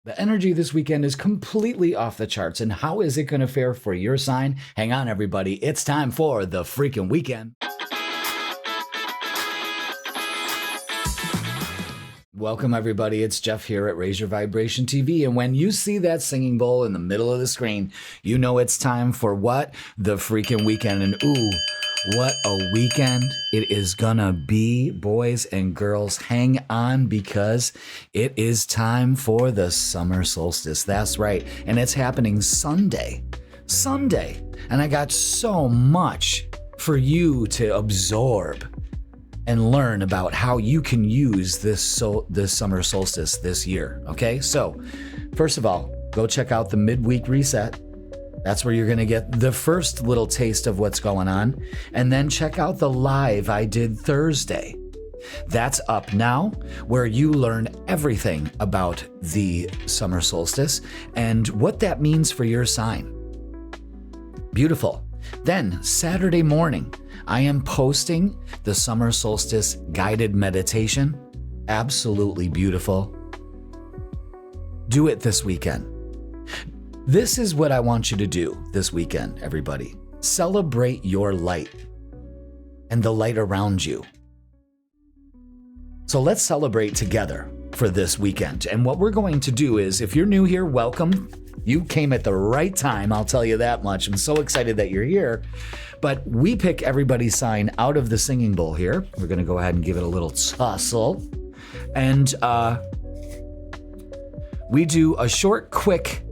The energy this weekend is completely off the charts, and how is it going to fare for your sign? Hang on, everybody. It's time for the freaking weekend. Welcome, everybody. It's Jeff here at Raise Your Vibration TV. And when you see that singing bowl in the middle of the screen, you know it's time for what? The freaking weekend. And ooh, what a weekend it is gonna be, boys and girls. Hang on, because it is time for the summer solstice. That's right. And it's happening Sunday. And I got so much for you to absorb and learn about how you can use this summer solstice this year. Okay, so first of all, go check out the midweek reset. That's where you're going to get the first little taste of what's going on. And then check out the live I did Thursday. That's up now, where you learn everything about the summer solstice and what that means for your sign. Beautiful. Then Saturday morning, I am posting the summer solstice guided meditation. Absolutely beautiful. Do it this weekend. This is what I want you to do this weekend, everybody. Celebrate your light and the light around you. So let's celebrate together for this weekend. And what we're going to do is, if you're new here, welcome. You came at the right time, I'll tell you that much. I'm so excited that you're here. But we pick everybody's sign out of the singing bowl here. We're going to go ahead and give it a little tussle. And we do a short, quick,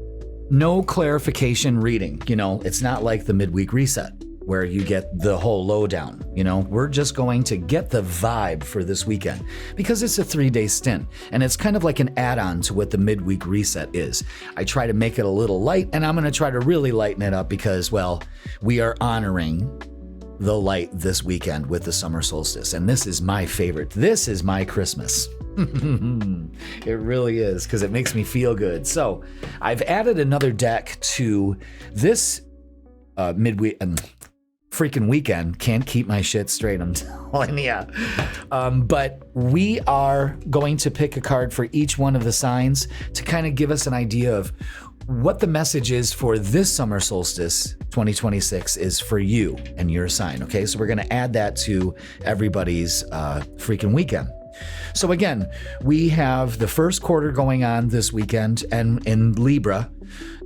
no clarification reading. You know, it's not like the midweek reset where you get the whole lowdown. You know, we're just going to get the vibe for this weekend because it's a 3-day stint and it's kind of like an add-on to what the midweek reset is. I try to make it a little light, and I'm going to try to really lighten it up because, well, we are honoring the light this weekend with the summer solstice. And this is my favorite. This is my Christmas. It really is, because it makes me feel good. So I've added another deck to this midweek freaking weekend. Can't keep my shit straight, I'm telling you. But we are going to pick a card for each one of the signs to kind of give us an idea of what the message is for this summer solstice 2026 is for you and your sign. Okay, so we're going to add that to everybody's freaking weekend. So again, we have the first quarter going on this weekend and in Libra,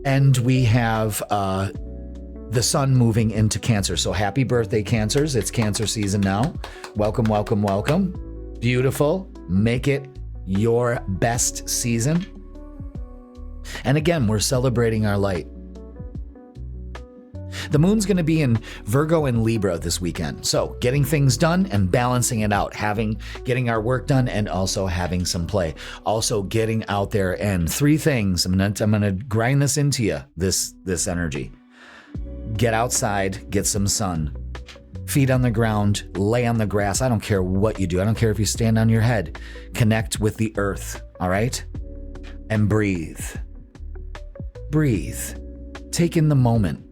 and we have the sun moving into Cancer. So happy birthday, Cancers. It's Cancer season now. Welcome, welcome, welcome. Beautiful. Make it your best season. And again, we're celebrating our light. The moon's going to be in Virgo and Libra this weekend. So getting things done and balancing it out, getting our work done and also having some play. Also getting out there, and 3 things. I'm going to grind this into you, this energy. Get outside, get some sun, feet on the ground, lay on the grass. I don't care what you do. I don't care if you stand on your head. Connect with the earth, all right? And breathe. Breathe. Take in the moment.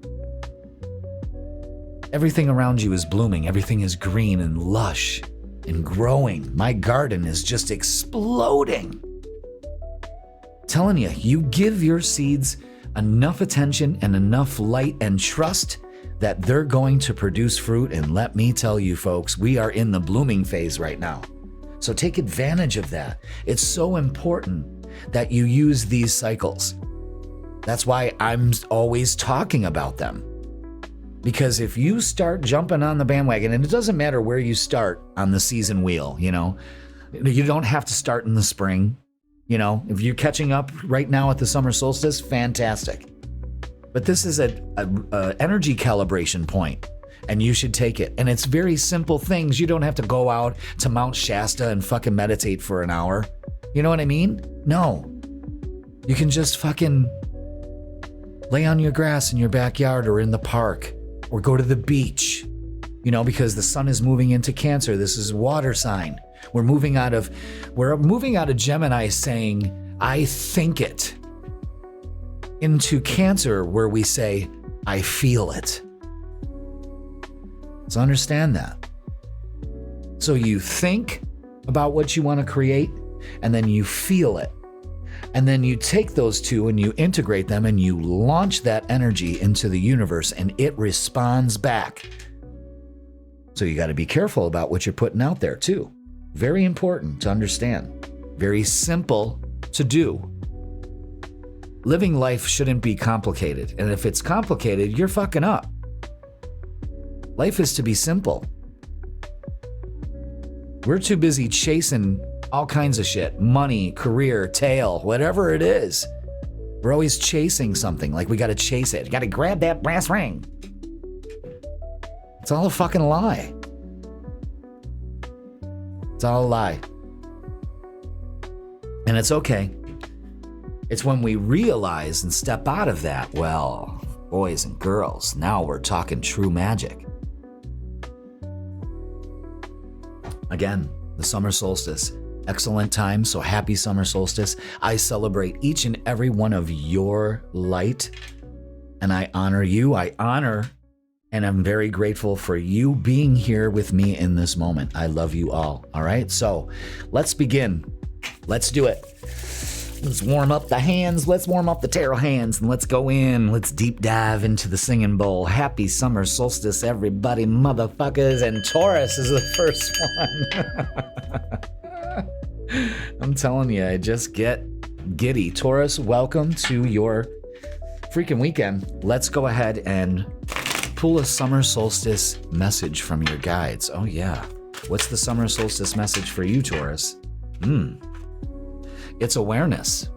Everything around you is blooming. Everything is green and lush and growing. My garden is just exploding. Telling you, you give your seeds enough attention and enough light and trust that they're going to produce fruit. And let me tell you, folks, we are in the blooming phase right now. So take advantage of that. It's so important that you use these cycles. That's why I'm always talking about them. Because if you start jumping on the bandwagon, and it doesn't matter where you start on the season wheel, you know, you don't have to start in the spring. You know, if you're catching up right now at the summer solstice, fantastic. But this is a energy calibration point, and you should take it. And it's very simple things. You don't have to go out to Mount Shasta and fucking meditate for an hour. You know what I mean? No. You can just fucking lay on your grass in your backyard or in the park or go to the beach, you know, because the sun is moving into Cancer. This is water sign. We're moving out of Gemini saying, I think it, into Cancer where we say, I feel it. So understand that. So you think about what you want to create, and then you feel it. And then you take those two and you integrate them and you launch that energy into the universe and it responds back. So you got to be careful about what you're putting out there too. Very important to understand. Very simple to do. Living life shouldn't be complicated. And if it's complicated, you're fucking up. Life is to be simple. We're too busy chasing all kinds of shit. Money, career, tail, whatever it is. We're always chasing something. Like we got to chase it. You got to grab that brass ring. It's all a fucking lie. It's all a lie. And it's okay. It's when we realize and step out of that, well, boys and girls, now we're talking true magic. Again, the summer solstice. Excellent time, so happy summer solstice. I celebrate each and every one of your light, and I honor you. I honor, and I'm very grateful for you being here with me in this moment. I love you all right? So let's begin. Let's do it. Let's warm up the hands. Let's warm up the tarot hands, and let's go in. Let's deep dive into the singing bowl. Happy summer solstice, everybody, motherfuckers, and Taurus is the first one. I'm telling you, I just get giddy. Taurus, welcome to your freaking weekend. Let's go ahead and pull a summer solstice message from your guides. Oh yeah. What's the summer solstice message for you, Taurus? It's awareness.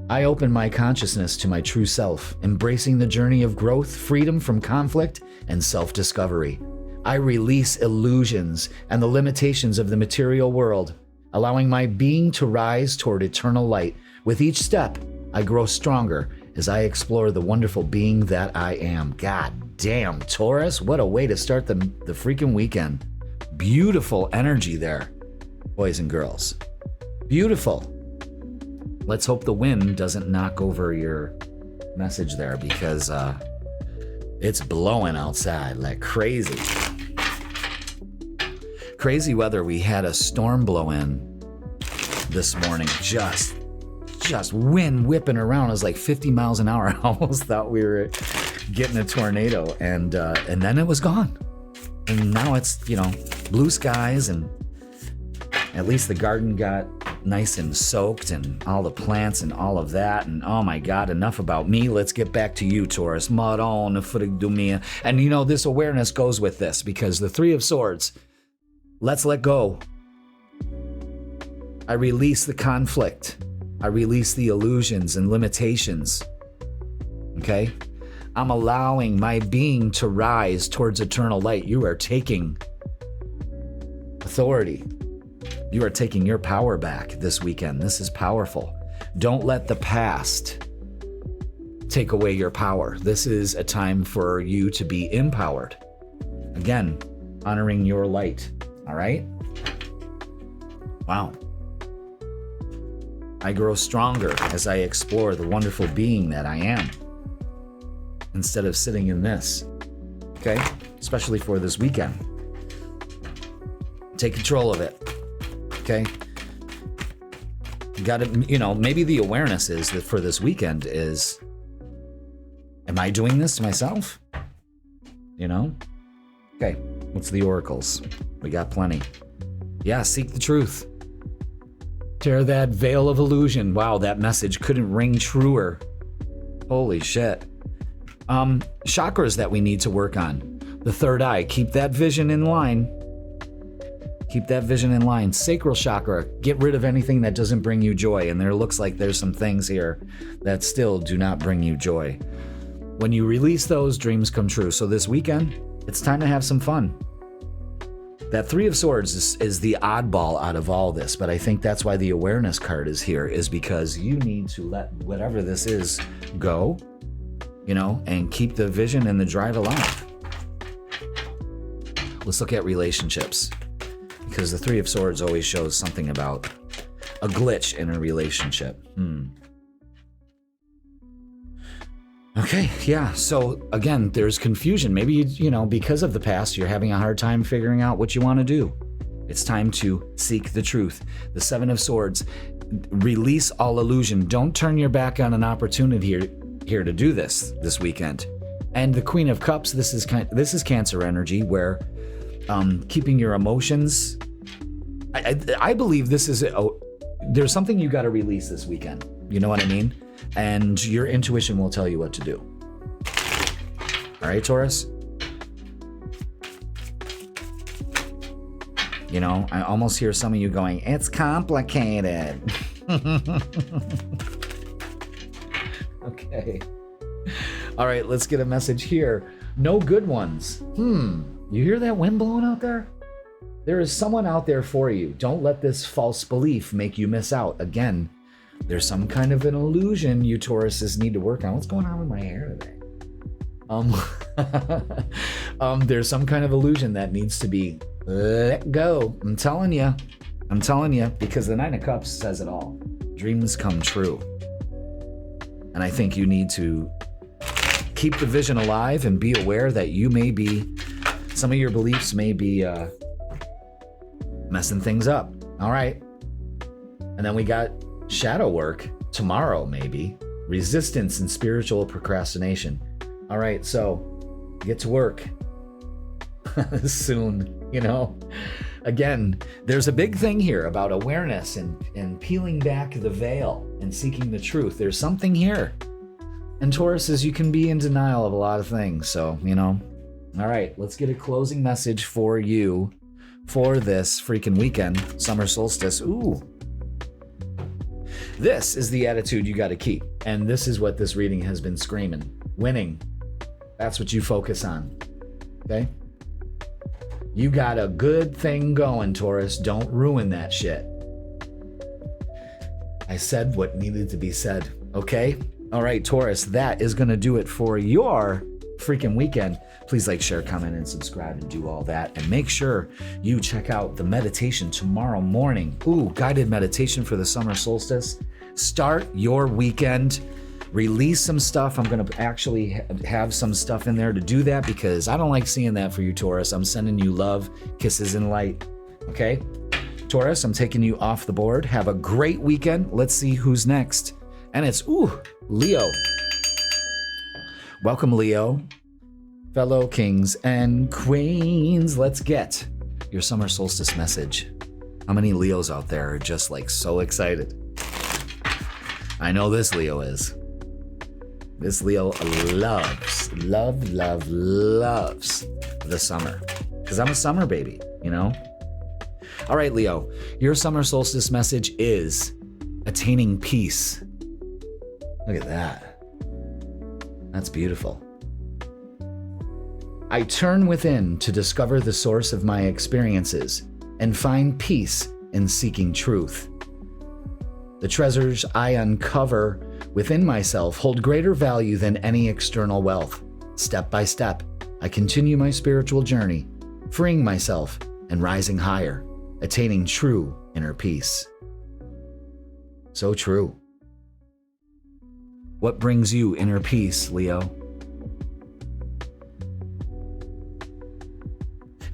I open my consciousness to my true self, embracing the journey of growth, freedom from conflict, and self-discovery. I release illusions and the limitations of the material world, allowing my being to rise toward eternal light. With each step, I grow stronger as I explore the wonderful being that I am. God damn, Taurus, what a way to start the freaking weekend. Beautiful energy there, boys and girls. Beautiful. Let's hope the wind doesn't knock over your message there because it's blowing outside like crazy. Crazy weather. We had a storm blow in this morning. Just wind whipping around. It was like 50 miles an hour. I almost thought we were getting a tornado, and then it was gone. And now it's, blue skies, and at least the garden got nice and soaked, and all the plants and all of that. And oh my God, enough about me. Let's get back to you, Taurus. And this awareness goes with this because the Three of Swords. Let's let go. I release the conflict. I release the illusions and limitations. Okay? I'm allowing my being to rise towards eternal light. You are taking authority. You are taking your power back this weekend. This is powerful. Don't let the past take away your power. This is a time for you to be empowered. Again, honoring your light. All right? Wow. I grow stronger as I explore the wonderful being that I am, instead of sitting in this. Okay? Especially for this weekend. Take control of it. Okay? You gotta, maybe the awareness is that for this weekend is, am I doing this to myself? Okay, what's the oracles? We got plenty. Yeah, seek the truth. Tear that veil of illusion. Wow, that message couldn't ring truer. Holy shit. Chakras that we need to work on. The third eye, keep that vision in line. Keep that vision in line. Sacral chakra, get rid of anything that doesn't bring you joy. And there looks like there's some things here that still do not bring you joy. When you release those, dreams come true. So this weekend, it's time to have some fun. That Three of Swords is the oddball out of all this, but I think that's why the awareness card is here, is because you need to let whatever this is go, and keep the vision and the drive alive. Let's look at relationships, because the Three of Swords always shows something about a glitch in a relationship. Okay, yeah, so again, there's confusion. Maybe, because of the past, you're having a hard time figuring out what you want to do. It's time to seek the truth. The Seven of Swords, release all illusion. Don't turn your back on an opportunity here to do this weekend. And the Queen of Cups, this is Cancer energy, where keeping your emotions. I believe this is there's something you got to release this weekend. You know what I mean? And your intuition will tell you what to do. All right, Taurus? You know, I almost hear some of you going, it's complicated. Okay. All right, let's get a message here. No good ones. You hear that wind blowing out there? There is someone out there for you. Don't let this false belief make you miss out. Again, there's some kind of an illusion you Tauruses need to work on. What's going on with my hair today? There's some kind of illusion that needs to be let go. I'm telling you, because the Nine of Cups says it all. Dreams come true. And I think you need to keep the vision alive and be aware that you may be, some of your beliefs may be messing things up. All right. And then we got shadow work tomorrow, maybe. Resistance and spiritual procrastination. All right, so get to work soon, you know. Again, there's a big thing here about awareness and peeling back the veil and seeking the truth. There's something here. And Tauruses, you can be in denial of a lot of things, so, you know. All right, let's get a closing message for you for this freaking weekend, summer solstice. Ooh. This is the attitude you got to keep. And this is what this reading has been screaming. Winning. That's what you focus on. Okay? You got a good thing going, Taurus. Don't ruin that shit. I said what needed to be said. Okay? All right, Taurus, that is going to do it for your freaking weekend. Please like, share, comment, and subscribe and do all that. And make sure you check out the meditation tomorrow morning. Ooh, guided meditation for the summer solstice. Start your weekend. Release some stuff. I'm going to actually have some stuff in there to do that because I don't like seeing that for you, Taurus. I'm sending you love, kisses, and light. Okay? Taurus, I'm taking you off the board. Have a great weekend. Let's see who's next. And it's, Leo. Welcome, Leo. Fellow kings and queens, let's get your summer solstice message. How many Leos out there are just like so excited? I know this Leo is. This Leo loves the summer. Because I'm a summer baby, you know? All right, Leo, your summer solstice message is attaining peace. Look at that. That's beautiful. I turn within to discover the source of my experiences and find peace in seeking truth. The treasures I uncover within myself hold greater value than any external wealth. Step by step, I continue my spiritual journey, freeing myself and rising higher, attaining true inner peace. So true. What brings you inner peace, Leo?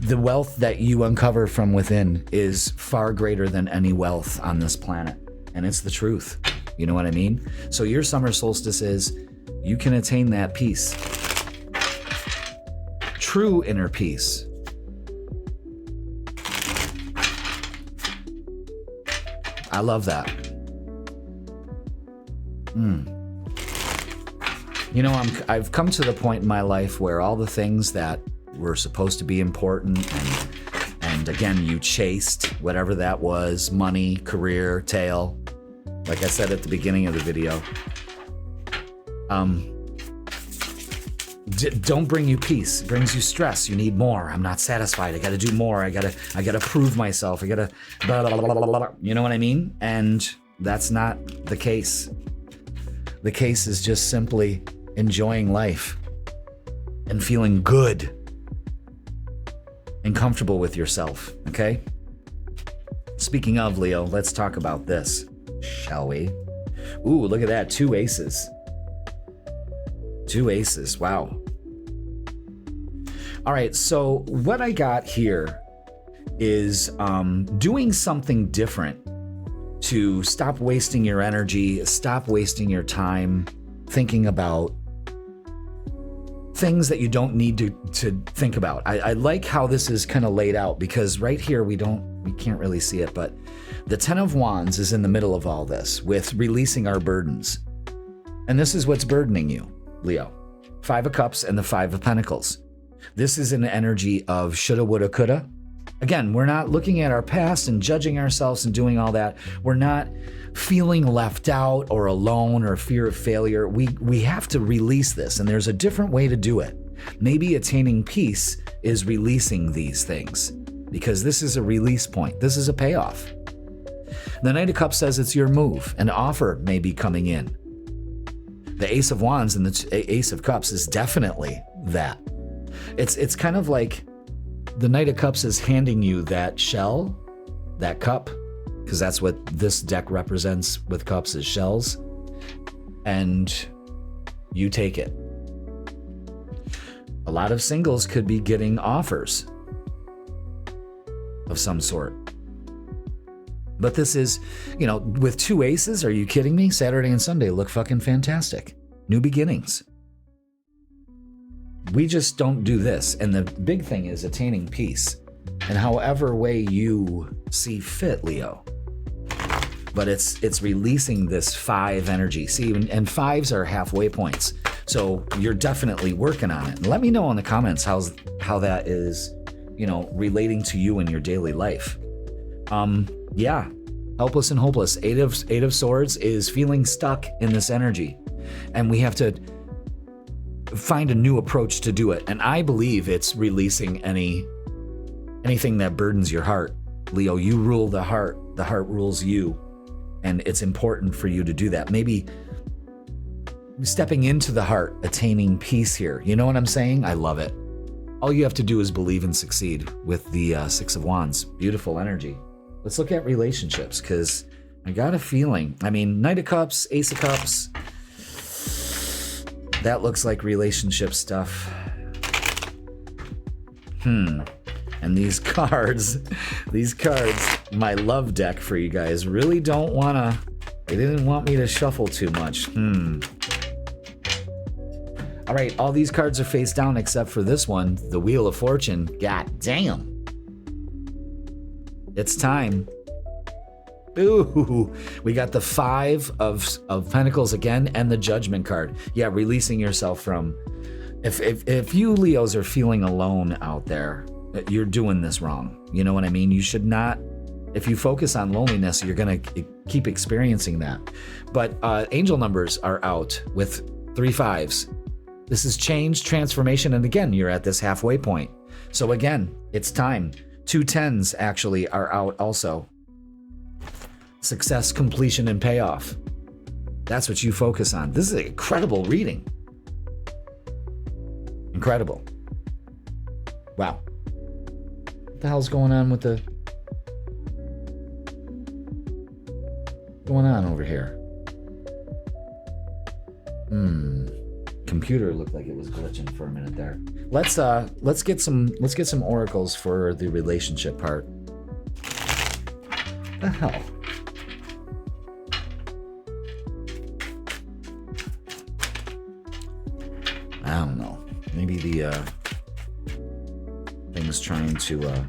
The wealth that you uncover from within is far greater than any wealth on this planet. And it's the truth. You know what I mean? So your summer solstice is, you can attain that peace. True inner peace. I love that. You know, I've come to the point in my life where all the things that were supposed to be important and again, you chased whatever that was, money, career, tail, like I said at the beginning of the video, don't bring you peace. It brings you stress. You need more. I'm not satisfied. I got to do more. I gotta prove myself. I gotta blah, blah, blah, blah, blah. You know what I mean? And that's not the case. The case is just simply enjoying life and feeling good and comfortable with yourself, okay? Speaking of, Leo, let's talk about this, shall we? Ooh, look at that, 2 aces. 2 aces, wow. All right, so what I got here is doing something different to stop wasting your energy, stop wasting your time thinking about things that you don't need to think about. I like how this is kind of laid out, because right here we can't really see it, but the 10 of Wands is in the middle of all this with releasing our burdens. And this is what's burdening you, Leo. 5 of Cups and the 5 of Pentacles. This is an energy of shoulda, woulda, coulda. Again, we're not looking at our past and judging ourselves and doing all that. We're not feeling left out or alone or fear of failure. We have to release this, and there's a different way to do it. Maybe attaining peace is releasing these things, because this is a release point. This is a payoff. The Knight of Cups says it's your move. An offer may be coming in. The Ace of Wands and the Ace of Cups is definitely that. It's kind of like the Knight of Cups is handing you that shell, that cup, because that's what this deck represents with cups, is shells, and you take it. A lot of singles could be getting offers of some sort. But this is, with 2 aces, are you kidding me? Saturday and Sunday look fucking fantastic. New beginnings. We just don't do this. And the big thing is attaining peace. And however way you see fit, Leo. But it's releasing this 5 energy. See, and 5s are halfway points. So you're definitely working on it. And let me know in the comments how that is, relating to you in your daily life. Yeah, helpless and hopeless. 8 of Swords is feeling stuck in this energy. And we have to find a new approach to do it. And I believe it's releasing anything that burdens your heart. Leo, you rule the heart rules you. And it's important for you to do that. Maybe stepping into the heart, attaining peace here. You know what I'm saying? I love it. All you have to do is believe and succeed with the 6 of Wands. Beautiful energy. Let's look at relationships, because I got a feeling. Knight of Cups, Ace of Cups. That looks like relationship stuff. And these cards, my love deck for you guys, really they didn't want me to shuffle too much. All right, all these cards are face down except for this one, the Wheel of Fortune. God damn. It's time. Ooh, we got the 5 of Pentacles again and the Judgment card. Yeah, releasing yourself from... If you Leos are feeling alone out there, you're doing this wrong. You know what I mean? You should not... If you focus on loneliness, you're going to keep experiencing that. But angel numbers are out with 3 5s. This is change, transformation, and again, you're at this halfway point. So again, it's time. 2 10s actually are out also. Success, completion, and payoff. That's what you focus on. This is an incredible reading. Incredible. Wow. What the hell's going on with going on over here? Computer looked like it was glitching for a minute there. Let's get some oracles for the relationship part. What the hell? I don't know. Maybe the thing's trying to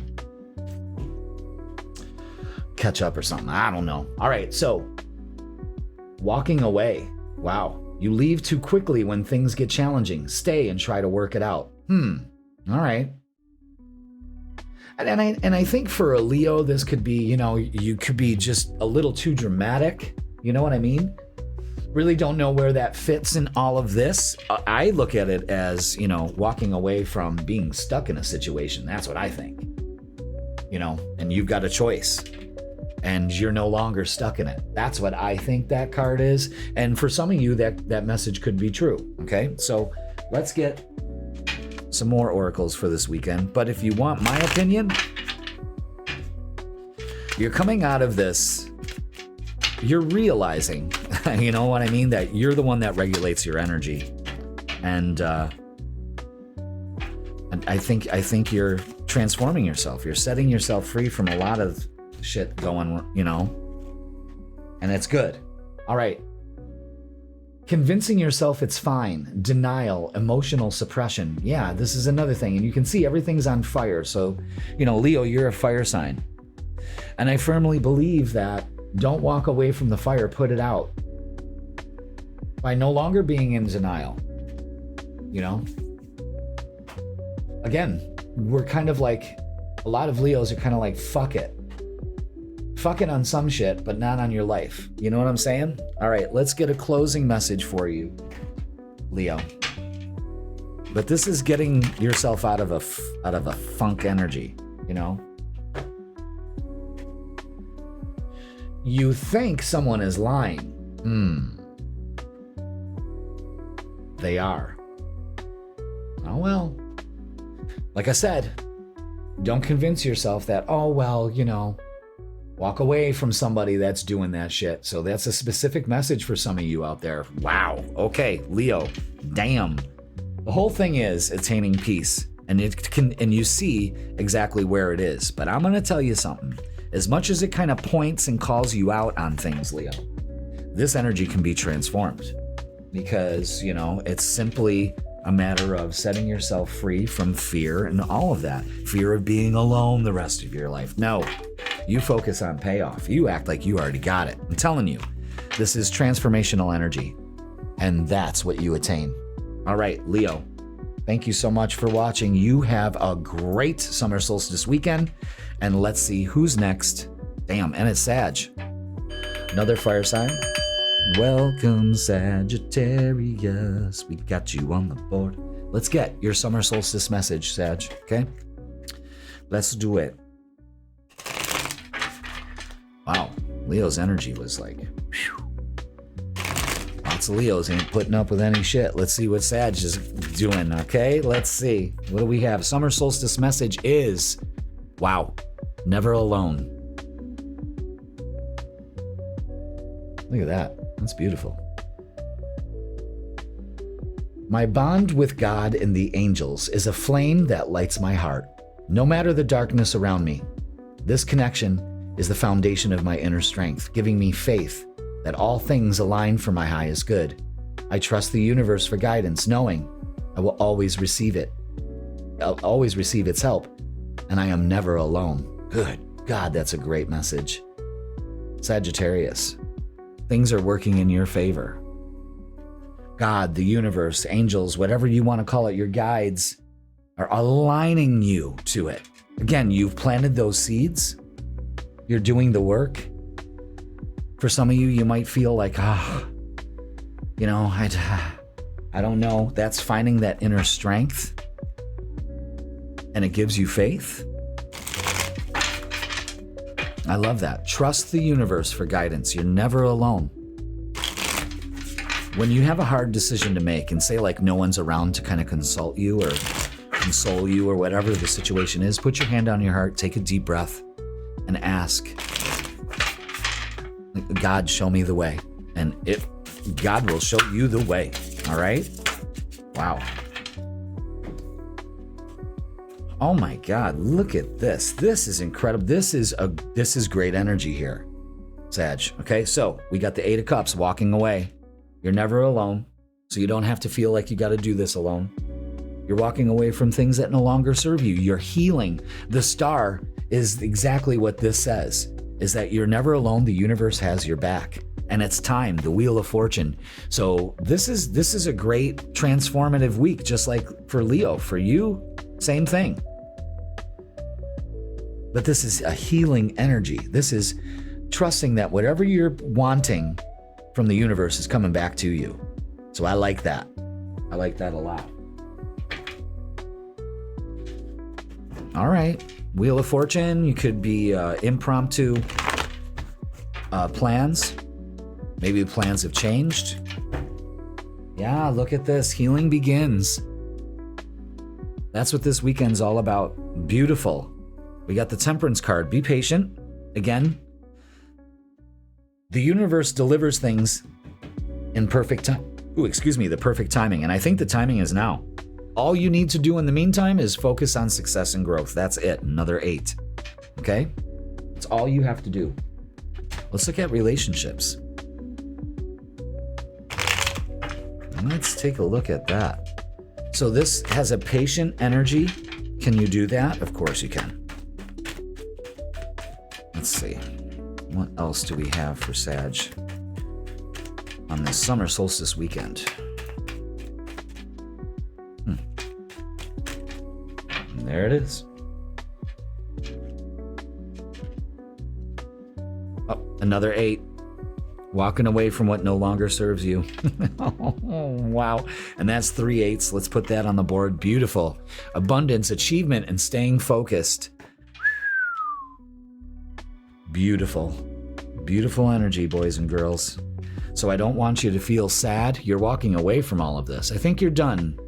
catch up or something. I don't know. All right, so walking away. Wow. You leave too quickly when things get challenging. Stay and try to work it out. All right. And I think for a Leo, this could be, you could be just a little too dramatic. You know what I mean? Really don't know where that fits in all of this. I look at it as, walking away from being stuck in a situation. That's what I think. And you've got a choice. And you're no longer stuck in it. That's what I think that card is. And for some of you, that message could be true. Okay, so let's get some more oracles for this weekend. But if you want my opinion, you're coming out of this, you're realizing, you know what I mean, that you're the one that regulates your energy. And I think you're transforming yourself. You're setting yourself free from a lot of shit going, you know, and it's good. All right. Convincing yourself it's fine, denial, emotional suppression. Yeah, this is another thing. And you can see everything's on fire. So, you know, Leo, you're a fire sign. And I firmly believe that don't walk away from the fire, put it out. By no longer being in denial. You know? Again, we're kind of like, a lot of Leos are kind of like, fuck it. Fuck it on some shit, but not on your life. You know what I'm saying? All right, let's get a closing message for you, Leo. But this is getting yourself out of a funk energy, you know? You think someone is lying. They are. Oh, well. Like I said, don't convince yourself that, oh, well, you know, walk away from somebody that's doing that shit. So that's a specific message for some of you out there. Wow. Okay, Leo. Damn. The whole thing is attaining peace, and you see exactly where it is. But I'm going to tell you something. As much as it kind of points and calls you out on things, Leo, this energy can be transformed because, you know, it's simply a matter of setting yourself free from fear and all of that. Fear of being alone the rest of your life. No, you focus on payoff. You act like you already got it. I'm telling you, this is transformational energy, and that's what you attain. All right, Leo, thank you so much for watching. You have a great summer solstice weekend, and let's see who's next. Damn, and it's Sag. Another fire sign. Welcome, Sagittarius. We got you on the board. Let's get your summer solstice message, Sag, okay? Let's do it. Wow, Leo's energy was like, whew. Lots of Leos ain't putting up with any shit. Let's see what Sag is doing, okay? Let's see. What do we have? Summer solstice message is, wow, never alone. Look at that. That's beautiful. My bond with God and the angels is a flame that lights my heart, no matter the darkness around me. This connection is the foundation of my inner strength, giving me faith that all things align for my highest good. I trust the universe for guidance, knowing I will always receive it. I'll always receive its help, and I am never alone. Good God, that's a great message. Sagittarius. Things are working in your favor. God, the universe, angels, whatever you want to call it, your guides are aligning you to it. Again, you've planted those seeds. You're doing the work. For some of you, you might feel like, you know, I don't know. That's finding that inner strength, and it gives you faith. I love that. Trust the universe for guidance. You're never alone. When you have a hard decision to make and say like no one's around to kind of consult you or console you or whatever the situation is, put your hand on your heart, take a deep breath, and ask, God, show me the way. And God will show you the way. All right? Wow. Oh my God, look at this. This is incredible. This is great energy here, Sag. Okay, so we got the 8 of Cups walking away. You're never alone, so you don't have to feel like you got to do this alone. You're walking away from things that no longer serve you. You're healing. The star is exactly what this says, is that you're never alone. The universe has your back. And it's time, the Wheel of Fortune. So this is a great transformative week, just like for Leo. For you, same thing. But this is a healing energy. This is trusting that whatever you're wanting from the universe is coming back to you. So I like that. I like that a lot. All right. Wheel of Fortune. You could be impromptu plans. Maybe the plans have changed. Yeah, look at this. Healing begins. That's what this weekend's all about. Beautiful. We got the Temperance card. Be patient. Again, the universe delivers things in perfect time. The perfect timing. And I think the timing is now. All you need to do in the meantime is focus on success and growth. That's it. Another 8. Okay? That's all you have to do. Let's look at relationships. Let's take a look at that. So this has a patient energy. Can you do that? Of course you can. Let's see. What else do we have for Sag on this summer solstice weekend? And there it is. Oh, another 8. Walking away from what no longer serves you. Oh, wow. And that's 3 8s. Let's put that on the board. Beautiful. Abundance, achievement, and staying focused. Beautiful. Beautiful energy, boys and girls. So I don't want you to feel sad. You're walking away from all of this. I think you're done.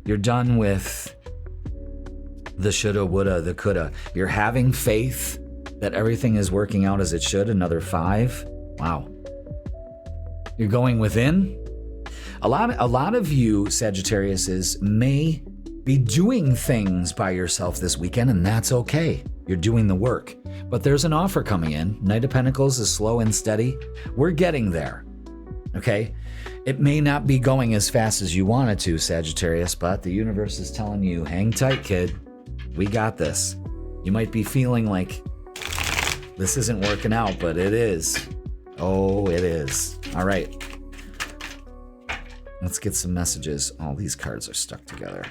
You're done with the shoulda, woulda, the coulda. You're having faith that everything is working out as it should. Another 5. Wow. You're going within. A lot of you Sagittariuses may be doing things by yourself this weekend, and that's okay. You're doing the work. But there's an offer coming in. Knight of Pentacles is slow and steady. We're getting there. Okay? It may not be going as fast as you want it to, Sagittarius, but the universe is telling you, hang tight, kid. We got this. You might be feeling like this isn't working out, but it is. Oh, it is. All right. Let's get some messages. Oh, these cards are stuck together.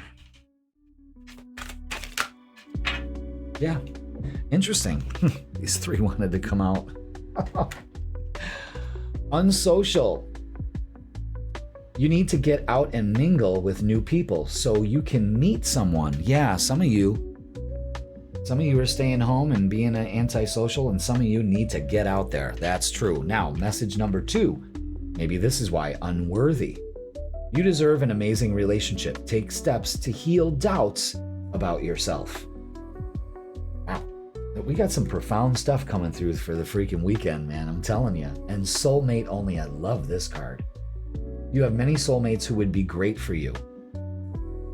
Yeah. Interesting. These 3 wanted to come out. Unsocial. You need to get out and mingle with new people so you can meet someone. Yeah, some of you are staying home and being antisocial, and some of you need to get out there. That's true. Now, message number 2. Maybe this is why. Unworthy. You deserve an amazing relationship. Take steps to heal doubts about yourself. Wow. We got some profound stuff coming through for the freaking weekend, man. I'm telling you. And soulmate only. I love this card. You have many soulmates who would be great for you.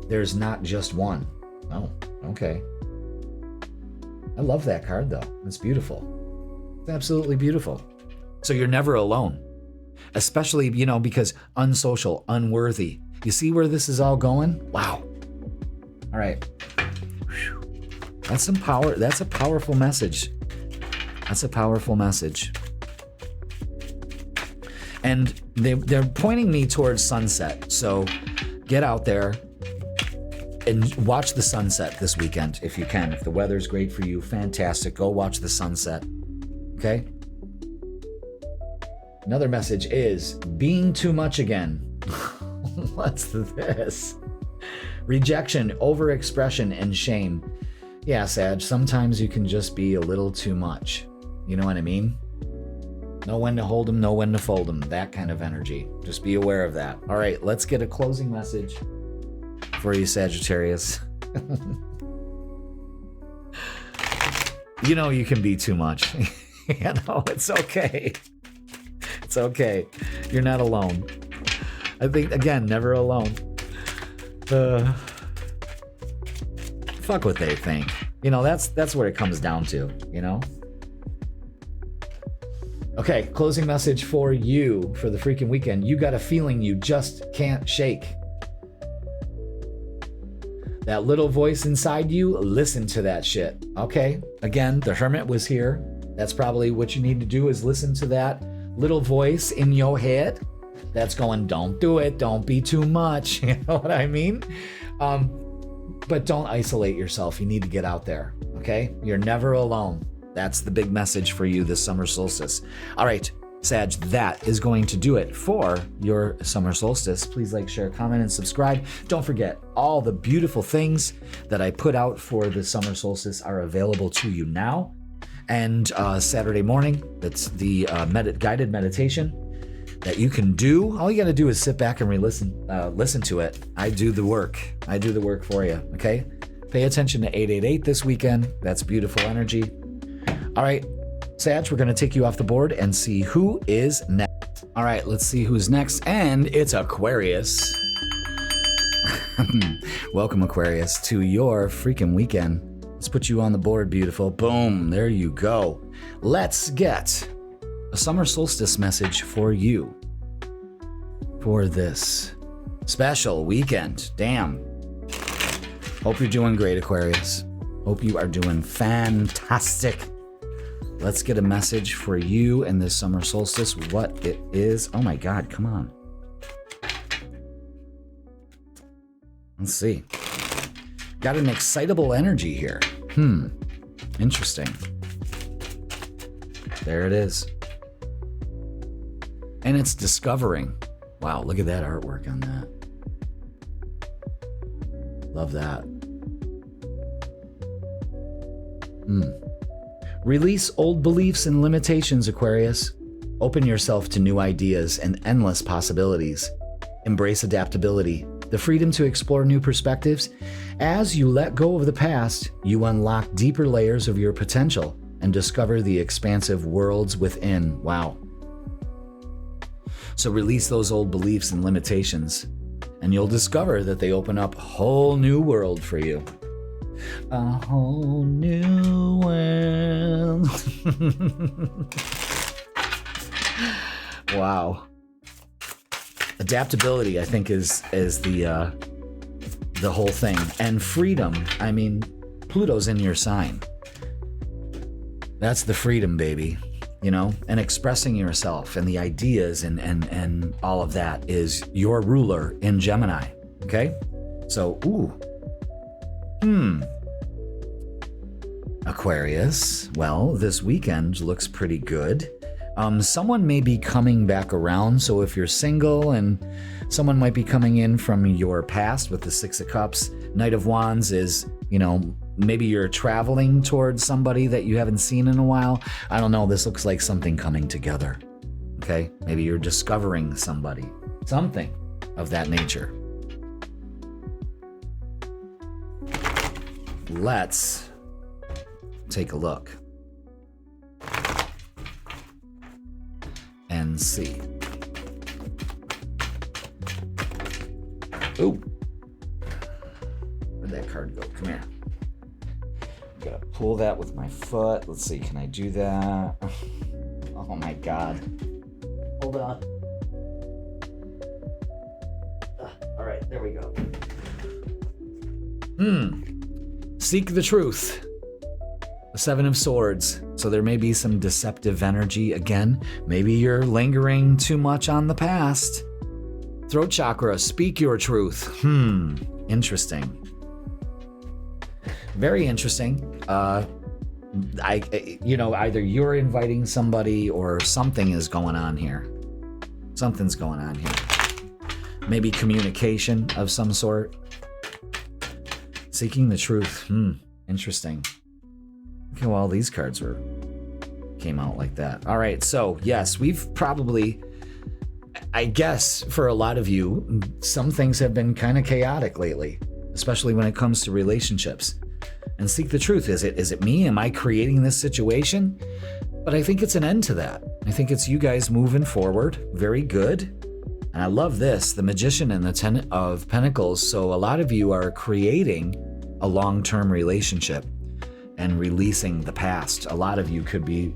There's not just one. Oh, okay. I love that card, though. It's beautiful. It's absolutely beautiful. So you're never alone. Especially, because unsocial, unworthy. You see where this is all going? Wow. All right. That's some power. That's a powerful message. That's a powerful message. And they're pointing me towards sunset. So get out there and watch the sunset this weekend if you can. If the weather's great for you, fantastic. Go watch the sunset. Okay? Another message is being too much again. What's this? Rejection, overexpression, and shame. Yeah, Sag, sometimes you can just be a little too much. You know what I mean? Know when to hold them, know when to fold them. That kind of energy. Just be aware of that. All right, let's get a closing message for you, Sagittarius. You can be too much. It's okay. It's okay. You're not alone. I think, again, never alone. Fuck what they think. That's what it comes down to, Okay, closing message for you for the freaking weekend. You got a feeling you just can't shake. That little voice inside you, listen to that shit. Okay, again, the Hermit was here. That's probably what you need to do, is listen to that little voice in your head that's going, don't do it, don't be too much. You know what I mean? But don't isolate yourself. You need to get out there, okay? You're never alone. That's the big message for you this summer solstice. All right, Sag, that is going to do it for your summer solstice. Please like, share, comment, and subscribe. Don't forget, all the beautiful things that I put out for the summer solstice are available to you now. And Saturday morning, that's the guided meditation that you can do. All you got to do is sit back and listen to it. I do the work. I do the work for you, okay? Pay attention to 888 this weekend. That's beautiful energy. All right, Sag, we're going to take you off the board and see who is next. All right, let's see who's next. And it's Aquarius. Welcome, Aquarius, to your freaking weekend. Let's put you on the board, beautiful. Boom, there you go. Let's get a summer solstice message for you for this special weekend. Damn. Hope you're doing great, Aquarius. Hope you are doing fantastic. Let's get a message for you and this summer solstice, what it is. Oh my God, come on. Let's see. Got an excitable energy here. Interesting. There it is. And it's discovering. Wow, look at that artwork on that. Love that. Release old beliefs and limitations, Aquarius. Open yourself to new ideas and endless possibilities. Embrace adaptability, the freedom to explore new perspectives. As you let go of the past, you unlock deeper layers of your potential and discover the expansive worlds within. Wow. So release those old beliefs and limitations, and you'll discover that they open up a whole new world for you. A whole new world. Wow. Adaptability, I think, is the whole thing. And freedom, I mean, Pluto's in your sign. That's the freedom, baby. You know, and expressing yourself and the ideas and all of that is your ruler in Gemini. Okay? So, Aquarius, well, this weekend looks pretty good. Someone may be coming back around. So if you're single, and someone might be coming in from your past with the Six of Cups. Knight of Wands is, you know, maybe you're traveling towards somebody that you haven't seen in a while. I don't know. This looks like something coming together. Okay? Maybe you're discovering somebody. Something of that nature. Let's take a look and see. Ooh. Where'd that card go? Come here. Gotta pull that with my foot. Let's see, can I do that? Oh my God. Hold on. All right, there we go. Seek the truth. The Seven of Swords. So there may be some deceptive energy again. Maybe you're lingering too much on the past. Throat chakra, speak your truth. Interesting. Very interesting. Either you're inviting somebody or something is going on here. Something's going on here. Maybe communication of some sort. Seeking the truth. Interesting. Look how all these cards came out like that. All right, so yes, we've probably, I guess for a lot of you, some things have been kind of chaotic lately, especially when it comes to relationships. And seek the truth. Is it me? Am I creating this situation? But I think it's an end to that. I think it's you guys moving forward. Very good. And I love this, the Magician and the Ten of Pentacles. So a lot of you are creating a long-term relationship and releasing the past. A lot of you could be,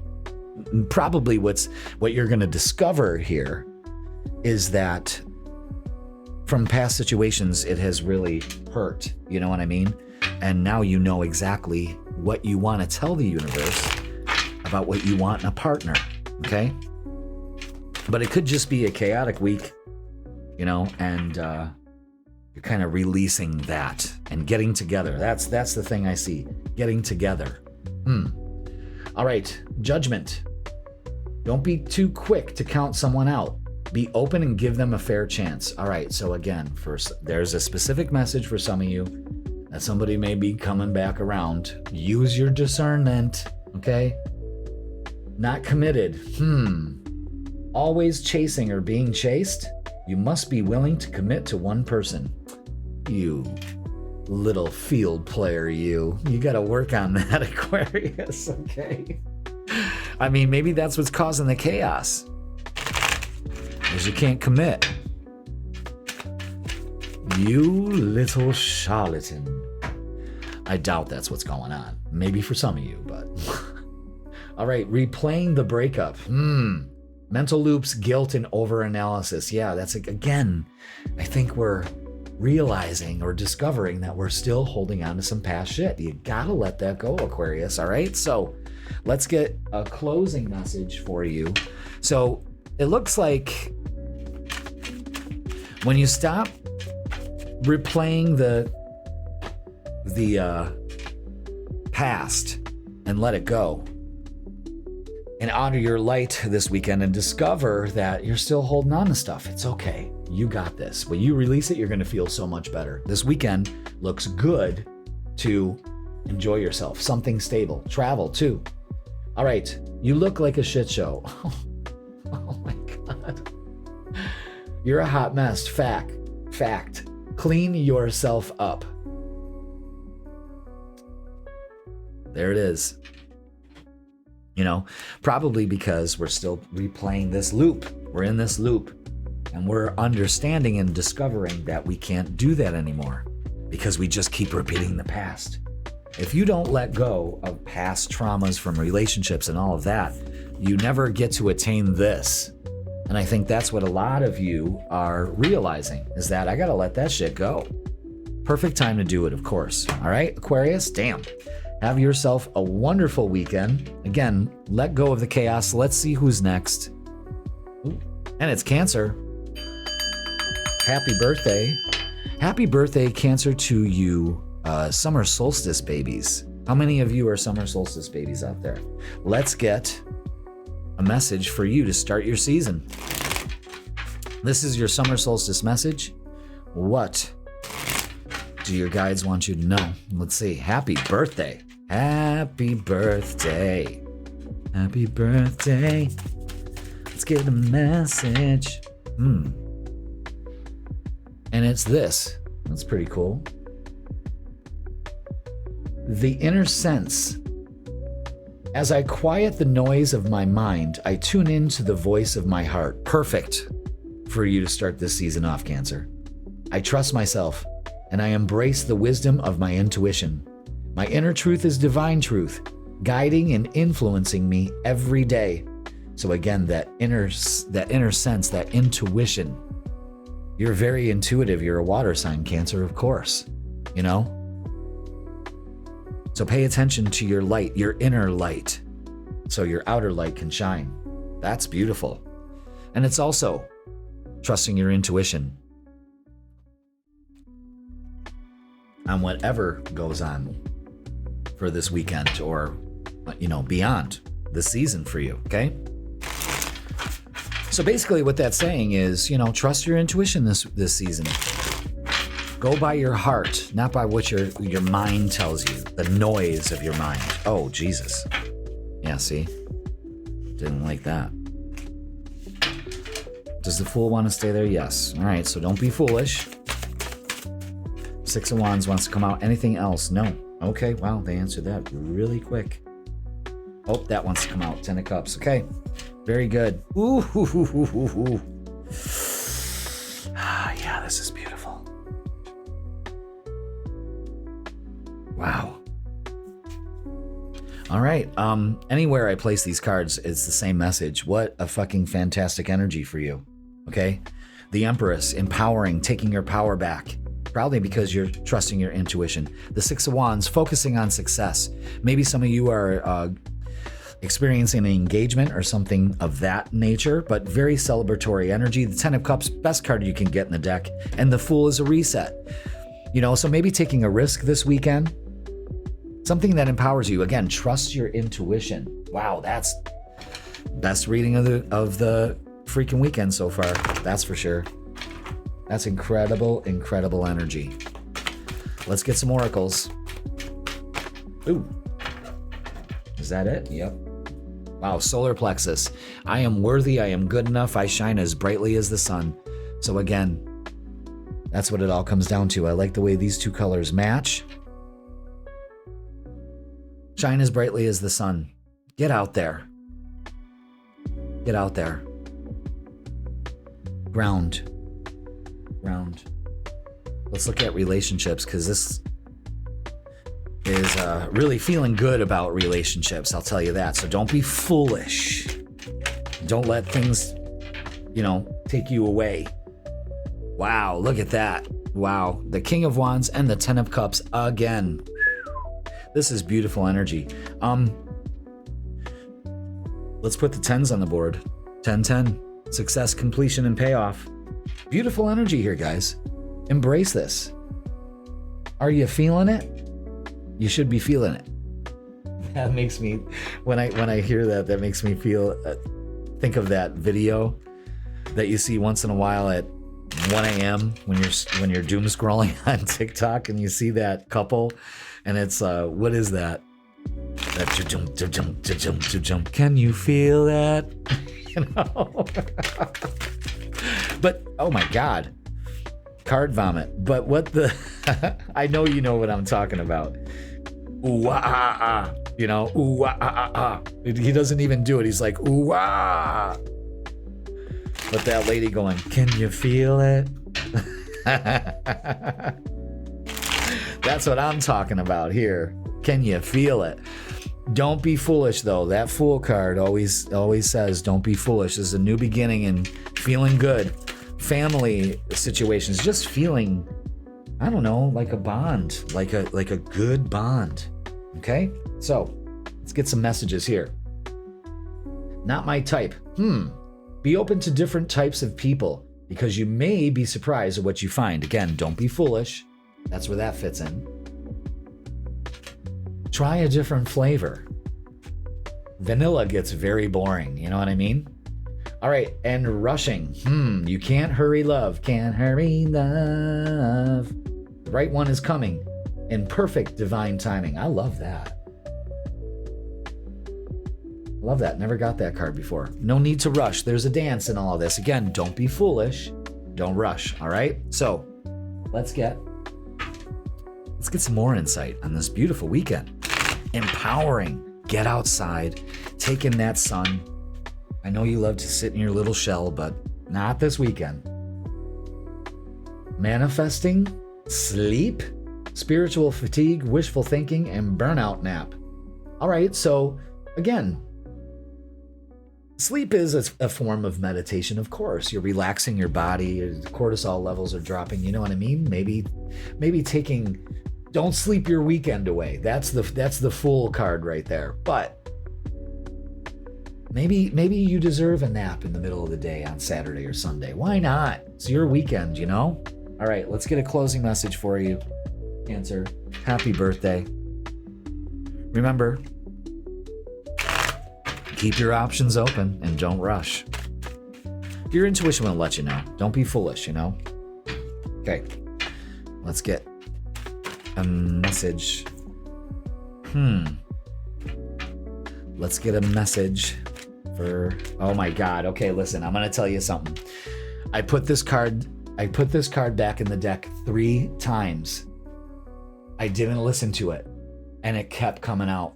probably what you're going to discover here is that from past situations, it has really hurt. You know what I mean? And now you know exactly what you want to tell the universe about what you want in a partner, okay? But it could just be a chaotic week, you know, and you're kind of releasing that and getting together. That's the thing I see, getting together. All right, Judgment. Don't be too quick to count someone out. Be open and give them a fair chance. All right, so again, first, there's a specific message for some of you that somebody may be coming back around. Use your discernment, okay? Not committed. Always chasing or being chased? You must be willing to commit to one person. You little field player, you gotta work on that, Aquarius, okay? I mean, maybe that's what's causing the chaos, is you can't commit. You little charlatan. I doubt that's what's going on. Maybe for some of you, but... All right, replaying the breakup. Mental loops, guilt, and overanalysis. Yeah, that's, again, I think we're realizing or discovering that we're still holding on to some past shit. You gotta let that go, Aquarius, all right? So let's get a closing message for you. So it looks like when you stop replaying the past and let it go, and honor your light this weekend and discover that you're still holding on to stuff. It's okay. You got this. When you release it, you're going to feel so much better. This weekend looks good to enjoy yourself. Something stable. Travel too. All right. You look like a shit show. Oh my God. You're a hot mess. Fact. Clean yourself up. There it is. You know, probably because we're still replaying this loop. We're in this loop and we're understanding and discovering that we can't do that anymore because we just keep repeating the past. If you don't let go of past traumas from relationships and all of that, you never get to attain this. And I think that's what a lot of you are realizing is that I got to let that shit go. Perfect time to do it, of course. All right, Aquarius, damn. Have yourself a wonderful weekend. Again, let go of the chaos. Let's see who's next. Ooh, and it's Cancer. Happy birthday. Happy birthday, Cancer, to you summer solstice babies. How many of you are summer solstice babies out there? Let's get a message for you to start your season. This is your summer solstice message. What do your guides want you to know? Let's see. Happy birthday. Happy birthday. Happy birthday. Let's get a message. And it's this. That's pretty cool. The inner sense. As I quiet the noise of my mind, I tune into the voice of my heart. Perfect for you to start this season off, Cancer. I trust myself and I embrace the wisdom of my intuition. My inner truth is divine truth, guiding and influencing me every day. So again, that inner sense, that intuition. You're very intuitive. You're a water sign, Cancer, of course. You know? So pay attention to your light, your inner light, so your outer light can shine. That's beautiful. And it's also trusting your intuition on whatever goes on for this weekend or, you know, beyond the season for you, okay? So basically what that's saying is, you know, trust your intuition this season. Go by your heart, not by what your mind tells you, the noise of your mind. Oh, Jesus. Yeah, see? Didn't like that. Does the Fool want to stay there? Yes. All right, so don't be foolish. Six of Wands wants to come out. Anything else? No. Okay, wow, they answered that really quick. Oh, that wants to come out. 10 of Cups. Okay, very good. Ooh, yeah, this is beautiful. Wow. All right, anywhere I place these cards, it's the same message. What a fucking fantastic energy for you, okay? The Empress, empowering, taking your power back. Probably because you're trusting your intuition. The Six of Wands, focusing on success. Maybe some of you are experiencing an engagement or something of that nature, but very celebratory energy. The 10 of Cups, best card you can get in the deck. And the Fool is a reset. You know, so maybe taking a risk this weekend. Something that empowers you. Again, trust your intuition. Wow, that's best reading of the freaking weekend so far. That's for sure. That's incredible, incredible energy. Let's get some oracles. Ooh. Is that it? Yep. Wow, solar plexus. I am worthy, I am good enough, I shine as brightly as the sun. So again, that's what it all comes down to. I like the way these two colors match. Shine as brightly as the sun. Get out there. Get out there. Ground. let's look at relationships, because this is really feeling good about relationships, I'll tell you that. So don't be foolish. Don't let things, take you away. Wow, look at that. Wow, the King of Wands and the Ten of Cups again. This is beautiful energy. Let's put the 10s on the board. 10-10. Success, completion, and payoff. Beautiful energy here, guys. Embrace this. Are you feeling it? You should be feeling it. That makes me, when I hear that, that makes me feel, think of that video that you see once in a while at 1 a.m. when you're doom scrolling on TikTok and you see that couple, and it's what is that? That can you feel that? But oh my God, card vomit. But what the? I know you know what I'm talking about. Ooh ah ah ah. Ooh ah ah ah. He doesn't even do it. He's like ooh ah. But that lady going, can you feel it? That's what I'm talking about here. Can you feel it? Don't be foolish, though. That Fool card always says, don't be foolish. This is a new beginning and feeling good. Family situations, just feeling, I don't know, like a bond, like a good bond. Okay? So, let's get some messages here. Not my type. Be open to different types of people because you may be surprised at what you find. Again, don't be foolish. That's where that fits in. Try a different flavor. Vanilla gets very boring. You know what I mean? All right. And rushing. You can't hurry love. Can't hurry love. The right one is coming in perfect divine timing. I love that. Love that. Never got that card before. No need to rush. There's a dance in all of this. Again, don't be foolish. Don't rush. All right. So let's get some more insight on this beautiful weekend. Empowering. Get outside. Take in that sun. I know you love to sit in your little shell, but not this weekend. Manifesting, sleep, spiritual fatigue, wishful thinking, and burnout nap. All right. So again, sleep is a form of meditation, of course. You're relaxing your body, your cortisol levels are dropping, you know what I mean? Maybe don't sleep your weekend away. That's the Fool card right there. But maybe you deserve a nap in the middle of the day on Saturday or Sunday. Why not? It's your weekend, All right, let's get a closing message for you, Cancer. Happy birthday. Remember, keep your options open and don't rush. Your intuition will let you know. Don't be foolish, Okay, let's get a message. Let's get a message for, oh my God. Okay, listen, I'm going to tell you something. I put this card back in the deck 3 times. I didn't listen to it and it kept coming out.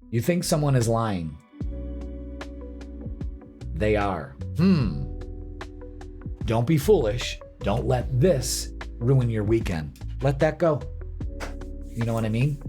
You think someone is lying? They are. Don't be foolish. Don't let this ruin your weekend. Let that go. You know what I mean?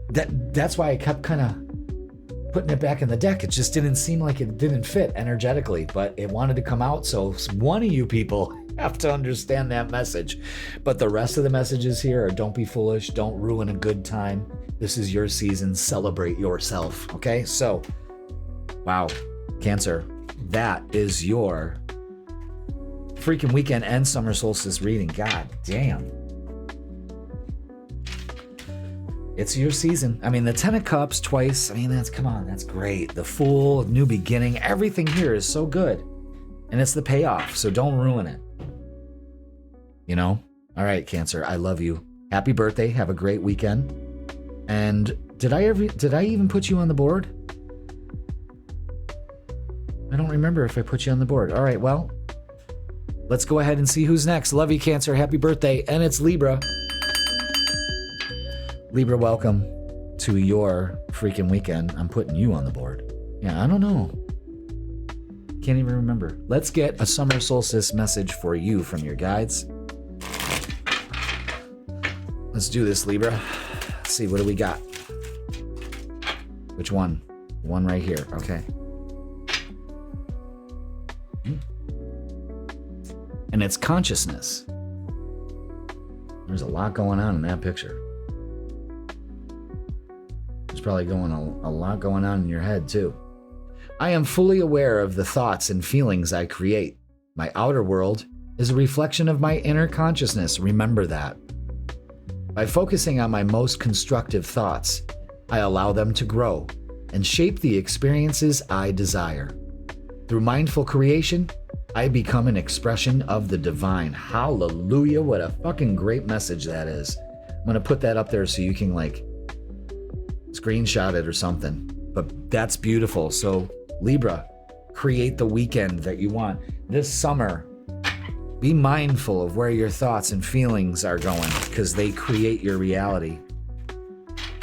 That's why I kept kind of putting it back in the deck. It just didn't seem like it didn't fit energetically, but it wanted to come out. So one of you people have to understand that message. But the rest of the messages here are don't be foolish. Don't ruin a good time. This is your season. Celebrate yourself. Okay? So, wow. Cancer, that is your freaking weekend and summer solstice reading. God damn. It's your season. I mean, the 10 of Cups twice. I mean, that's great. The Fool, new beginning. Everything here is so good. And it's the payoff. So don't ruin it. All right, Cancer, I love you. Happy birthday. Have a great weekend. And did I even put you on the board? I don't remember if I put you on the board. All right, well, let's go ahead and see who's next. Love you, Cancer. Happy birthday. And it's Libra. Libra, welcome to your freaking weekend. I'm putting you on the board. Yeah, I don't know. can't even remember. Let's get a summer solstice message for you from your guides. Let's do this, Libra. Let's see, what do we got? Which one? One right here. Okay. And it's consciousness. There's a lot going on in that picture. There's probably a lot going on in your head too. I am fully aware of the thoughts and feelings I create. My outer world is a reflection of my inner consciousness. Remember that. By focusing on my most constructive thoughts, I allow them to grow and shape the experiences I desire. Through mindful creation, I become an expression of the divine. Hallelujah. What a fucking great message that is. I'm going to put that up there so you can like screenshot it or something. But that's beautiful. So Libra, create the weekend that you want. This summer, be mindful of where your thoughts and feelings are going because they create your reality.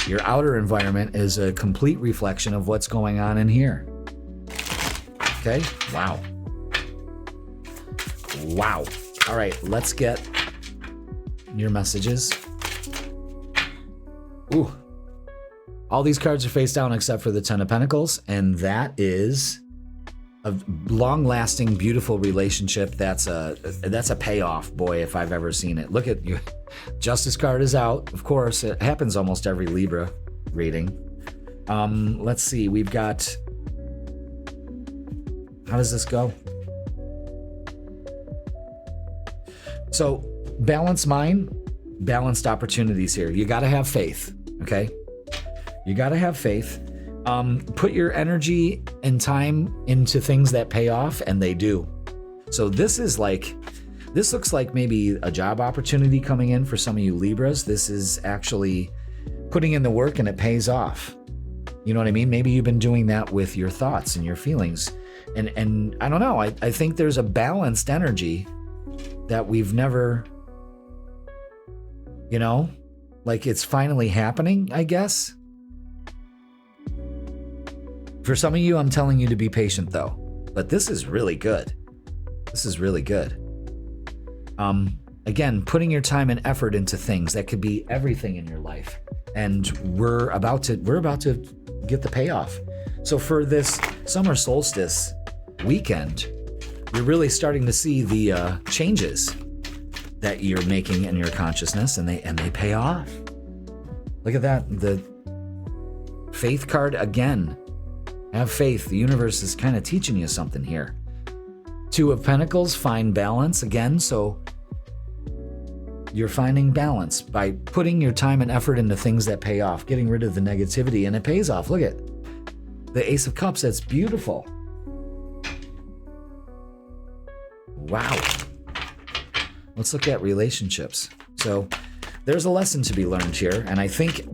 Your outer environment is a complete reflection of what's going on in here. Okay? Wow. Wow. All right, let's get your messages. Ooh. All these cards are face down except for the Ten of Pentacles, and that is a long-lasting, beautiful relationship. That's a payoff, boy, if I've ever seen it. Look at you. Justice card is out. Of course, it happens almost every Libra reading. Let's see. We've got... How does this go? So, balanced mind, balanced opportunities here. You got to have faith, okay? You got to have faith. Put your energy and time into things that pay off, and they do. So this looks like maybe a job opportunity coming in for some of you Libras. This is actually putting in the work and it pays off. You know what I mean? Maybe you've been doing that with your thoughts and your feelings. And I don't know, I think there's a balanced energy that we've never, you know, like it's finally happening, I guess. For some of you, I'm telling you to be patient though, but this is really good. This is really good. Again, putting your time and effort into things that could be everything in your life. And we're about to get the payoff. So for this summer solstice weekend, you're really starting to see the changes that you're making in your consciousness, and they pay off. Look at that. The faith card again. Have faith. The universe is kind of teaching you something here. Two of Pentacles, find balance again. So you're finding balance by putting your time and effort into things that pay off, getting rid of the negativity, and it pays off. Look at the Ace of Cups. That's beautiful. Wow. Let's look at relationships. So there's a lesson to be learned here. And I think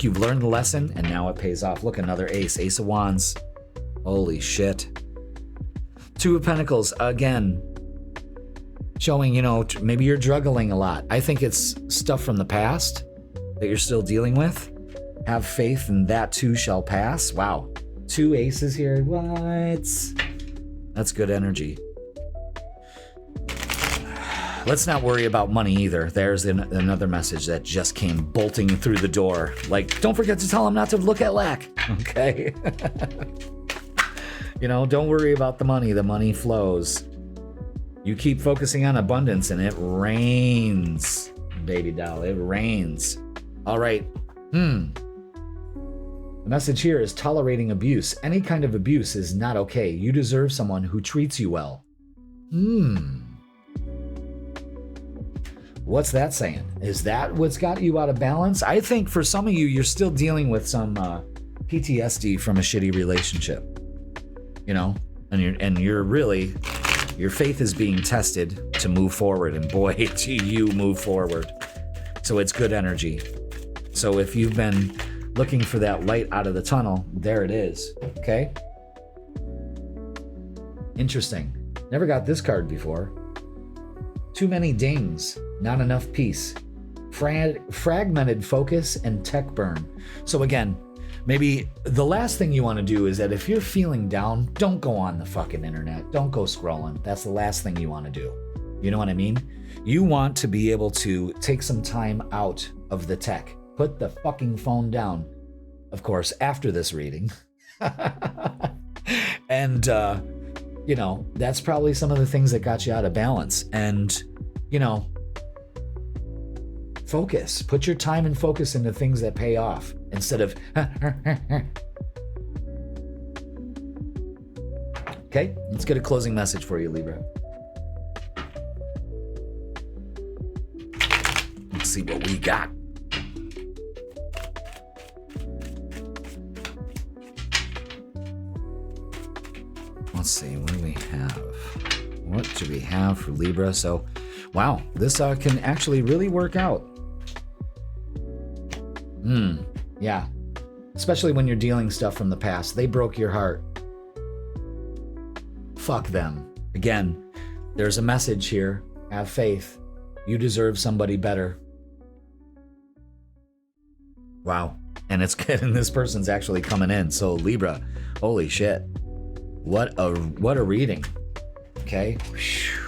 you've learned the lesson and now it pays off. Look, another ace, Ace of Wands. Holy shit. Two of Pentacles, again, showing, you know, maybe you're juggling a lot. I think it's stuff from the past that you're still dealing with. Have faith and that too shall pass. Wow. Two aces here. What? That's good energy. Let's not worry about money either. There's another message that just came bolting through the door. Like, don't forget to tell him not to look at lack. Okay? You know, don't worry about the money. The money flows. You keep focusing on abundance and it rains, baby doll. It rains. All right. The message here is tolerating abuse. Any kind of abuse is not okay. You deserve someone who treats you well. What's that saying? Is that what's got you out of balance? I think for some of you, you're still dealing with some PTSD from a shitty relationship. You know, and you're really, your faith is being tested to move forward, and boy, do you move forward. So it's good energy. So if you've been looking for that light out of the tunnel, there it is. Okay. Interesting. Never got this card before. Too many dings. Not enough peace. Fragmented focus and tech burn. So again, Maybe the last thing you want to do is that if you're feeling down, don't go on the fucking internet. Don't go scrolling. That's the last thing you want to do. You know what I mean? You want to be able to take some time out of the tech. Put the fucking phone down. Of course, after this reading. And, you know, that's probably some of the things that got you out of balance. And, you know, focus. Put your time and focus into things that pay off instead of. Okay, let's get a closing message for you, Libra. Let's see what we got. Let's see, what do we have? What do we have for Libra? So, wow, this can actually really work out. Yeah. Especially when you're dealing stuff from the past. They broke your heart. Fuck them. Again, there's a message here. Have faith. You deserve somebody better. Wow. And it's good, and this person's actually coming in. So Libra, holy shit. What a reading. Okay. Whew.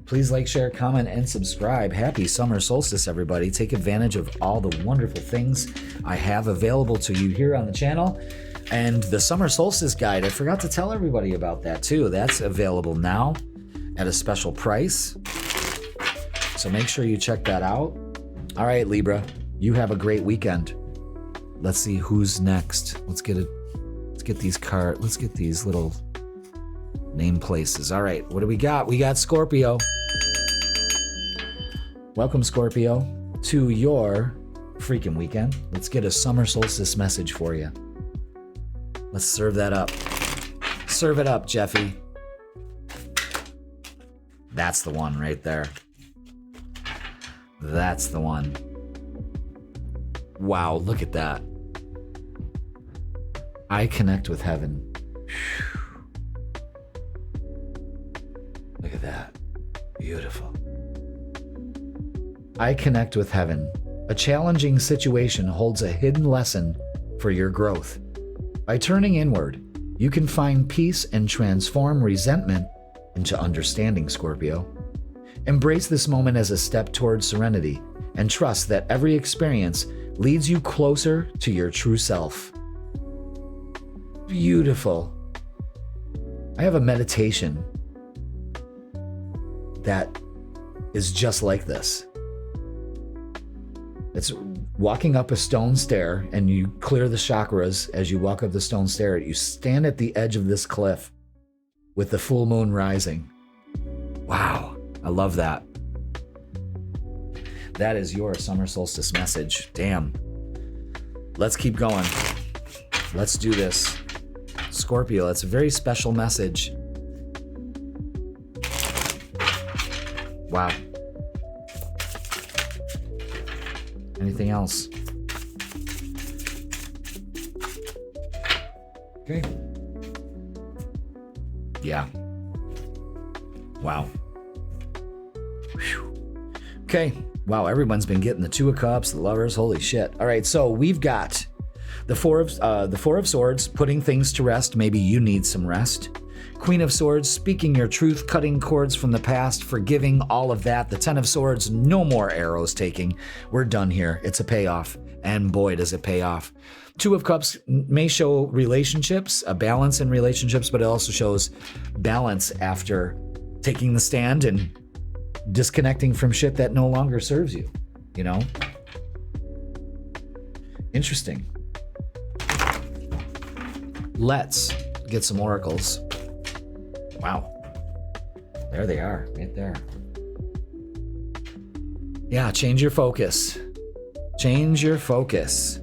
Please like, share, comment, and subscribe. Happy summer solstice, everybody. Take advantage of all the wonderful things I have available to you here on the channel. And the summer solstice guide, I forgot to tell everybody about that too. That's available now at a special price. So make sure you check that out. All right, Libra, you have a great weekend. Let's see who's next. Let's get these cards. Let's get these little name places. All right, what do we got? We got Scorpio. Welcome, Scorpio, to your freaking weekend. Let's get a summer solstice message for you. Let's serve that up. Serve it up, Jeffy. That's the one right there. That's the one. Wow, look at that. I connect with heaven. Look at that. Beautiful. I connect with heaven. A challenging situation holds a hidden lesson for your growth. By turning inward, you can find peace and transform resentment into understanding, Scorpio. Embrace this moment as a step towards serenity and trust that every experience leads you closer to your true self. Beautiful. I have a meditation that is just like this. It's walking up a stone stair, and you clear the chakras as you walk up the stone stair. You stand at the edge of this cliff with the full moon rising. Wow, I love that. That is your summer solstice message. Damn. Let's keep going. Let's do this. Scorpio, that's a very special message. Wow. Anything else? Okay. Yeah. Wow. Whew. Okay. Wow, everyone's been getting the Two of Cups, the Lovers. Holy shit. All right, so we've got the Four of Swords, putting things to rest. Maybe you need some rest. Queen of Swords, speaking your truth, cutting cords from the past, forgiving, all of that. The Ten of Swords, no more arrows taking. We're done here. It's a payoff. And boy, does it pay off. Two of Cups may show relationships, a balance in relationships, but it also shows balance after taking the stand and disconnecting from shit that no longer serves you, you know? Interesting. Let's get some oracles. Wow. There they are, right there. Yeah, change your focus. Change your focus.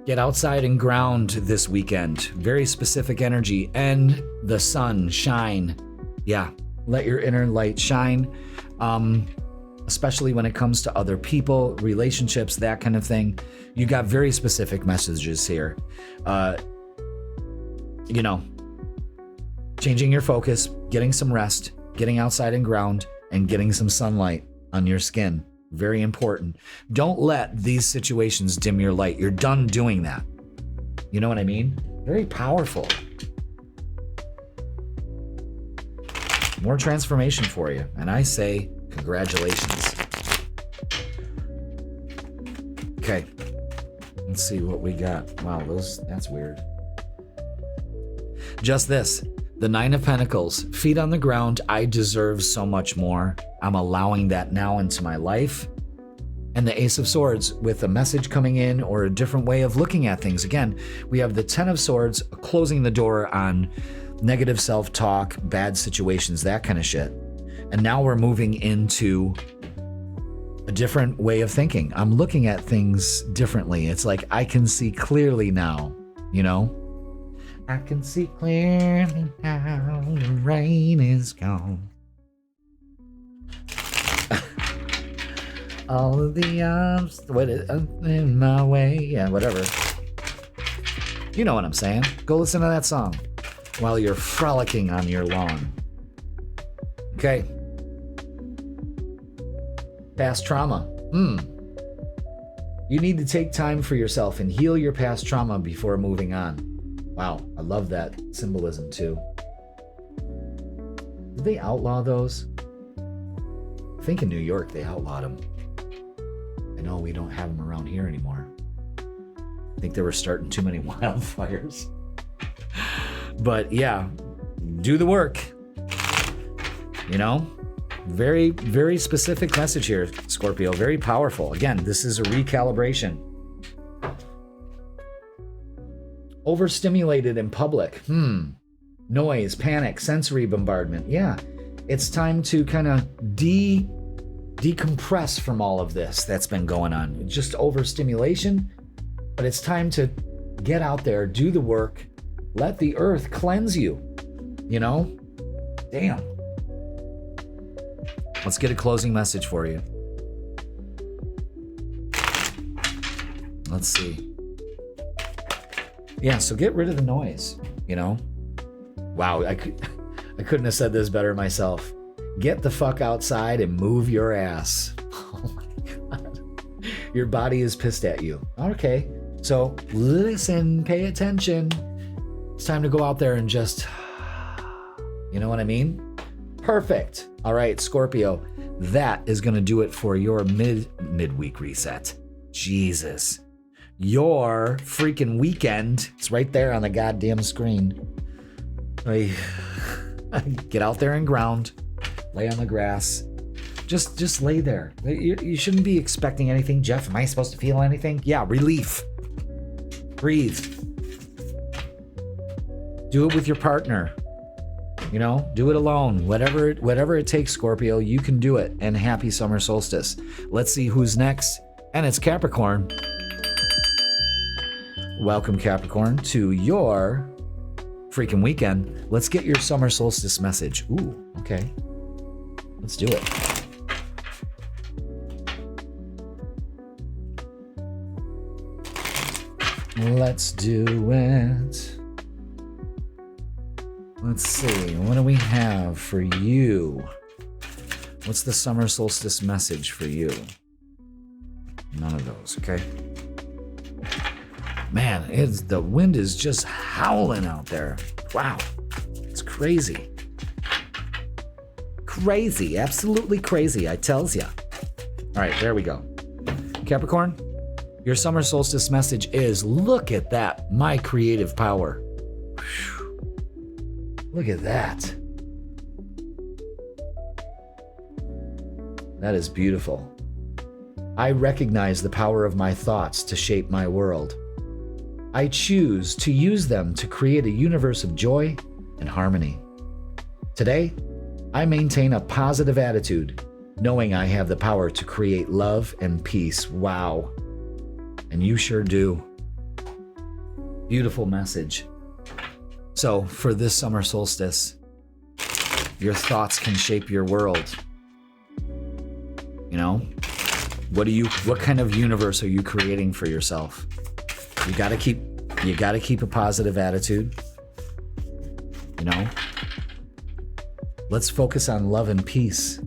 Get outside and ground this weekend. Very specific energy. And the sun, shine. Yeah, let your inner light shine. Especially when it comes to other people, relationships, that kind of thing. You got very specific messages here. You know, changing your focus, getting some rest, getting outside and ground, and getting some sunlight on your skin. Very important. Don't let these situations dim your light. You're done doing that. You know what I mean? Very powerful. More transformation for you. And I say, congratulations. Okay. Let's see what we got. Wow, that's weird. Just this. The Nine of Pentacles. Feet on the ground. I deserve so much more. I'm allowing that now into my life. And the Ace of Swords with a message coming in or a different way of looking at things. Again, we have the Ten of Swords closing the door on negative self-talk, bad situations, that kind of shit. And now we're moving into a different way of thinking. I'm looking at things differently. It's like I can see clearly now, you know? I can see clearly now the rain is gone. All of the arms in my way. Yeah, whatever. You know what I'm saying. Go listen to that song while you're frolicking on your lawn. Okay. Past trauma. You need to take time for yourself and heal your past trauma before moving on. Wow, I love that symbolism too. Did they outlaw those? I think in New York they outlawed them. I know we don't have them around here anymore. I think they were starting too many wildfires. But yeah, do the work. You know? Very, very specific message here, Scorpio. Very powerful. Again, this is a recalibration. Overstimulated in public. Noise, panic, sensory bombardment. Yeah, it's time to kind of decompress from all of this that's been going on. Just overstimulation. But it's time to get out there, do the work, let the earth cleanse you. You know? Damn. Let's get a closing message for you. Let's see. Yeah, so get rid of the noise, you know? Wow, I couldn't have said this better myself. Get the fuck outside and move your ass. Oh my God. Your body is pissed at you. Okay, so listen, pay attention. It's time to go out there and just, you know what I mean? Perfect. All right, Scorpio, that is going to do it for your midweek reset. Jesus. Your freaking weekend. It's right there on the goddamn screen. Get out there and ground. Lay on the grass. Just lay there. You shouldn't be expecting anything. Jeff, am I supposed to feel anything? Yeah, relief. Breathe. Do it with your partner. You know, do it alone. Whatever it takes, Scorpio, you can do it. And happy summer solstice. Let's see who's next. And it's Capricorn. Welcome, Capricorn, to your freaking weekend. Let's get your summer solstice message. Ooh, okay. Let's do it. Let's do it. Let's see, what do we have for you? What's the summer solstice message for you? None of those, okay? Man, the wind is just howling out there. Wow, it's crazy. Crazy, absolutely crazy, I tells ya. All right, there we go. Capricorn, your summer solstice message is, look at that, my creative power. Whew. Look at that. That is beautiful. I recognize the power of my thoughts to shape my world. I choose to use them to create a universe of joy and harmony. Today, I maintain a positive attitude, knowing I have the power to create love and peace. Wow. And you sure do. Beautiful message. So, for this summer solstice, your thoughts can shape your world. You know? What kind of universe are you creating for yourself? You gotta keep a positive attitude. You know? Let's focus on love and peace.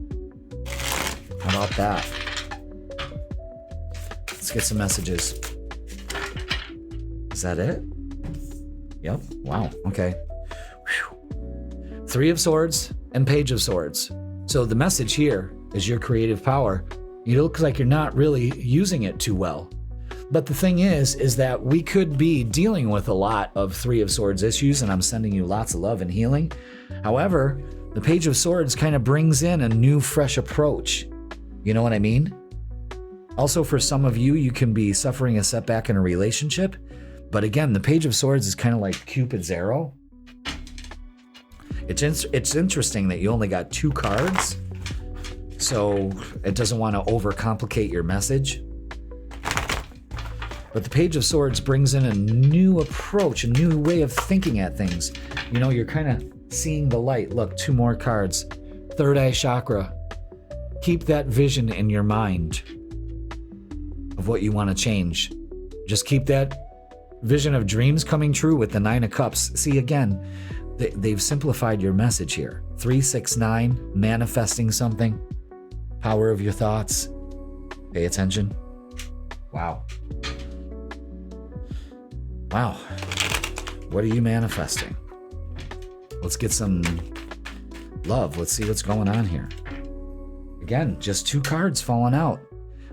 How about that? Let's get some messages. Is that it? Yep. Wow. Okay. Whew. 3 of Swords and Page of Swords. So the message here is your creative power. You look like you're not really using it too well. But the thing is that we could be dealing with a lot of 3 of Swords issues, and I'm sending you lots of love and healing. However, the Page of Swords kind of brings in a new, fresh approach. You know what I mean? Also, for some of you, you can be suffering a setback in a relationship. But again, the Page of Swords is kind of like Cupid's arrow. It's interesting that you only got 2 cards, so it doesn't want to overcomplicate your message. But the Page of Swords brings in a new approach, a new way of thinking at things. You know, you're kind of seeing the light. Look, 2 more cards. Third eye chakra. Keep that vision in your mind of what you want to change. Just keep that vision of dreams coming true with the 9 of Cups. See, again, they've simplified your message here. 3, 6, 9, manifesting something. Power of your thoughts. Pay attention. Wow. Wow. What are you manifesting? Let's get some love. Let's see what's going on here. Again, just 2 cards falling out.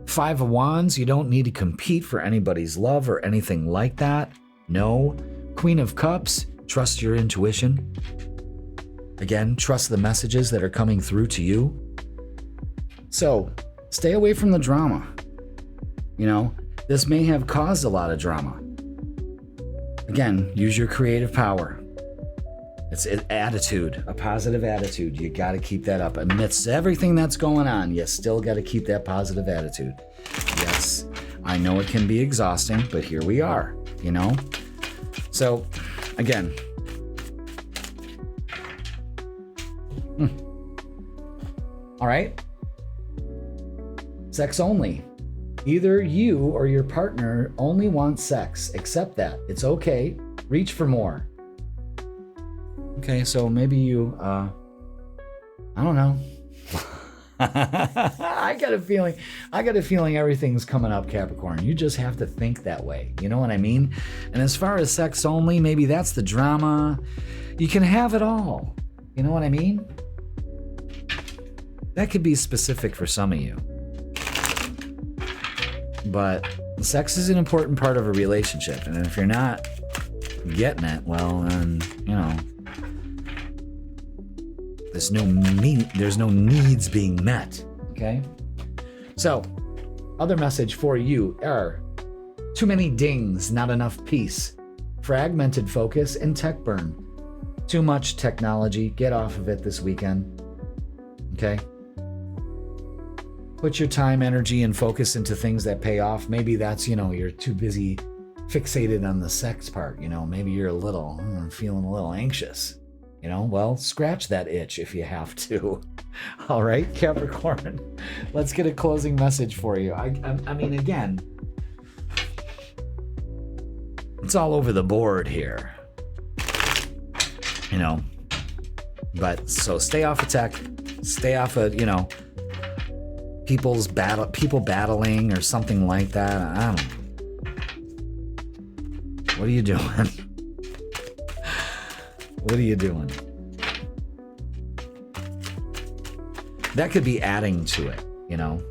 5 of Wands, you don't need to compete for anybody's love or anything like that. No. Queen of Cups, trust your intuition. Again, trust the messages that are coming through to you. So, stay away from the drama. You know, this may have caused a lot of drama. Again, use your creative power. It's an attitude, a positive attitude. You got to keep that up. Amidst everything that's going on, you still got to keep that positive attitude. Yes, I know it can be exhausting, but here we are, you know? So, again. All right. Sex only. Either you or your partner only wants sex. Accept that. It's okay. Reach for more. Okay, so maybe you, I don't know. I got a feeling everything's coming up, Capricorn. You just have to think that way. You know what I mean? And as far as sex only, maybe that's the drama. You can have it all. You know what I mean? That could be specific for some of you. But sex is an important part of a relationship. And if you're not getting it, well, then, you know, there's no needs being met, okay? So, other message for you are too many dings, not enough peace, fragmented focus, and tech burn. Too much technology, get off of it this weekend, okay? Put your time, energy, and focus into things that pay off. Maybe that's, you know, you're too busy fixated on the sex part, you know? Maybe you're feeling a little anxious. You know, well, scratch that itch if you have to. All right, Capricorn, let's get a closing message for you. I mean, again, it's all over the board here. You know, but so stay off of tech, stay off of, you know, people battling or something like that. I don't know. What are you doing? What are you doing? That could be adding to it, you know?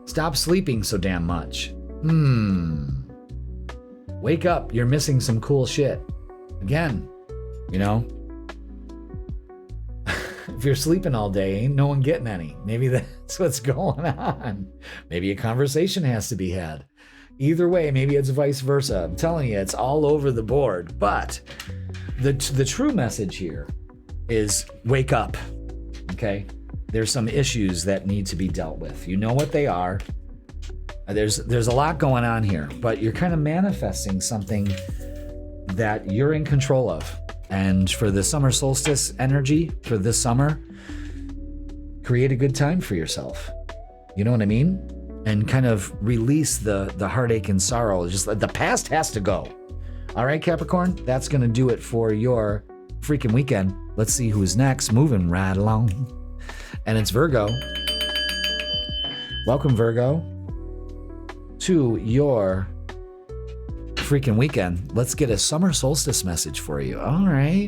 Stop sleeping so damn much. Wake up, you're missing some cool shit. Again, you know? If you're sleeping all day, ain't no one getting any. Maybe that's what's going on. Maybe a conversation has to be had. Either way, maybe it's vice versa. I'm telling you, it's all over the board. But the true message here is wake up, okay? There's some issues that need to be dealt with. You know what they are. There's a lot going on here, but you're kind of manifesting something that you're in control of. And for the summer solstice energy for this summer, create a good time for yourself. You know what I mean? And kind of release the heartache and sorrow. Just the past has to go. All right, Capricorn, that's going to do it for your freaking weekend. Let's see who's next. Moving right along. And it's Virgo. Welcome, Virgo, to your freaking weekend. Let's get a summer solstice message for you. All right.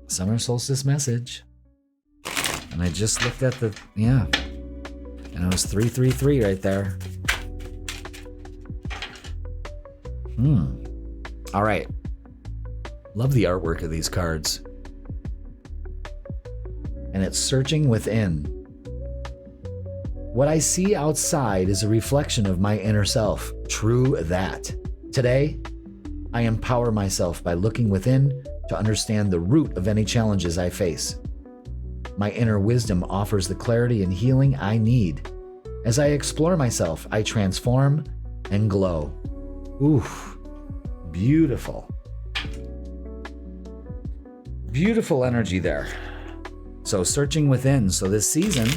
Summer solstice message. And I just looked at the, yeah. And it was 333 right there. All right. Love the artwork of these cards. And it's searching within. What I see outside is a reflection of my inner self. True that. Today, I empower myself by looking within to understand the root of any challenges I face. My inner wisdom offers the clarity and healing I need. As I explore myself, I transform and glow. Oof, beautiful. Beautiful energy there. So searching within. So this season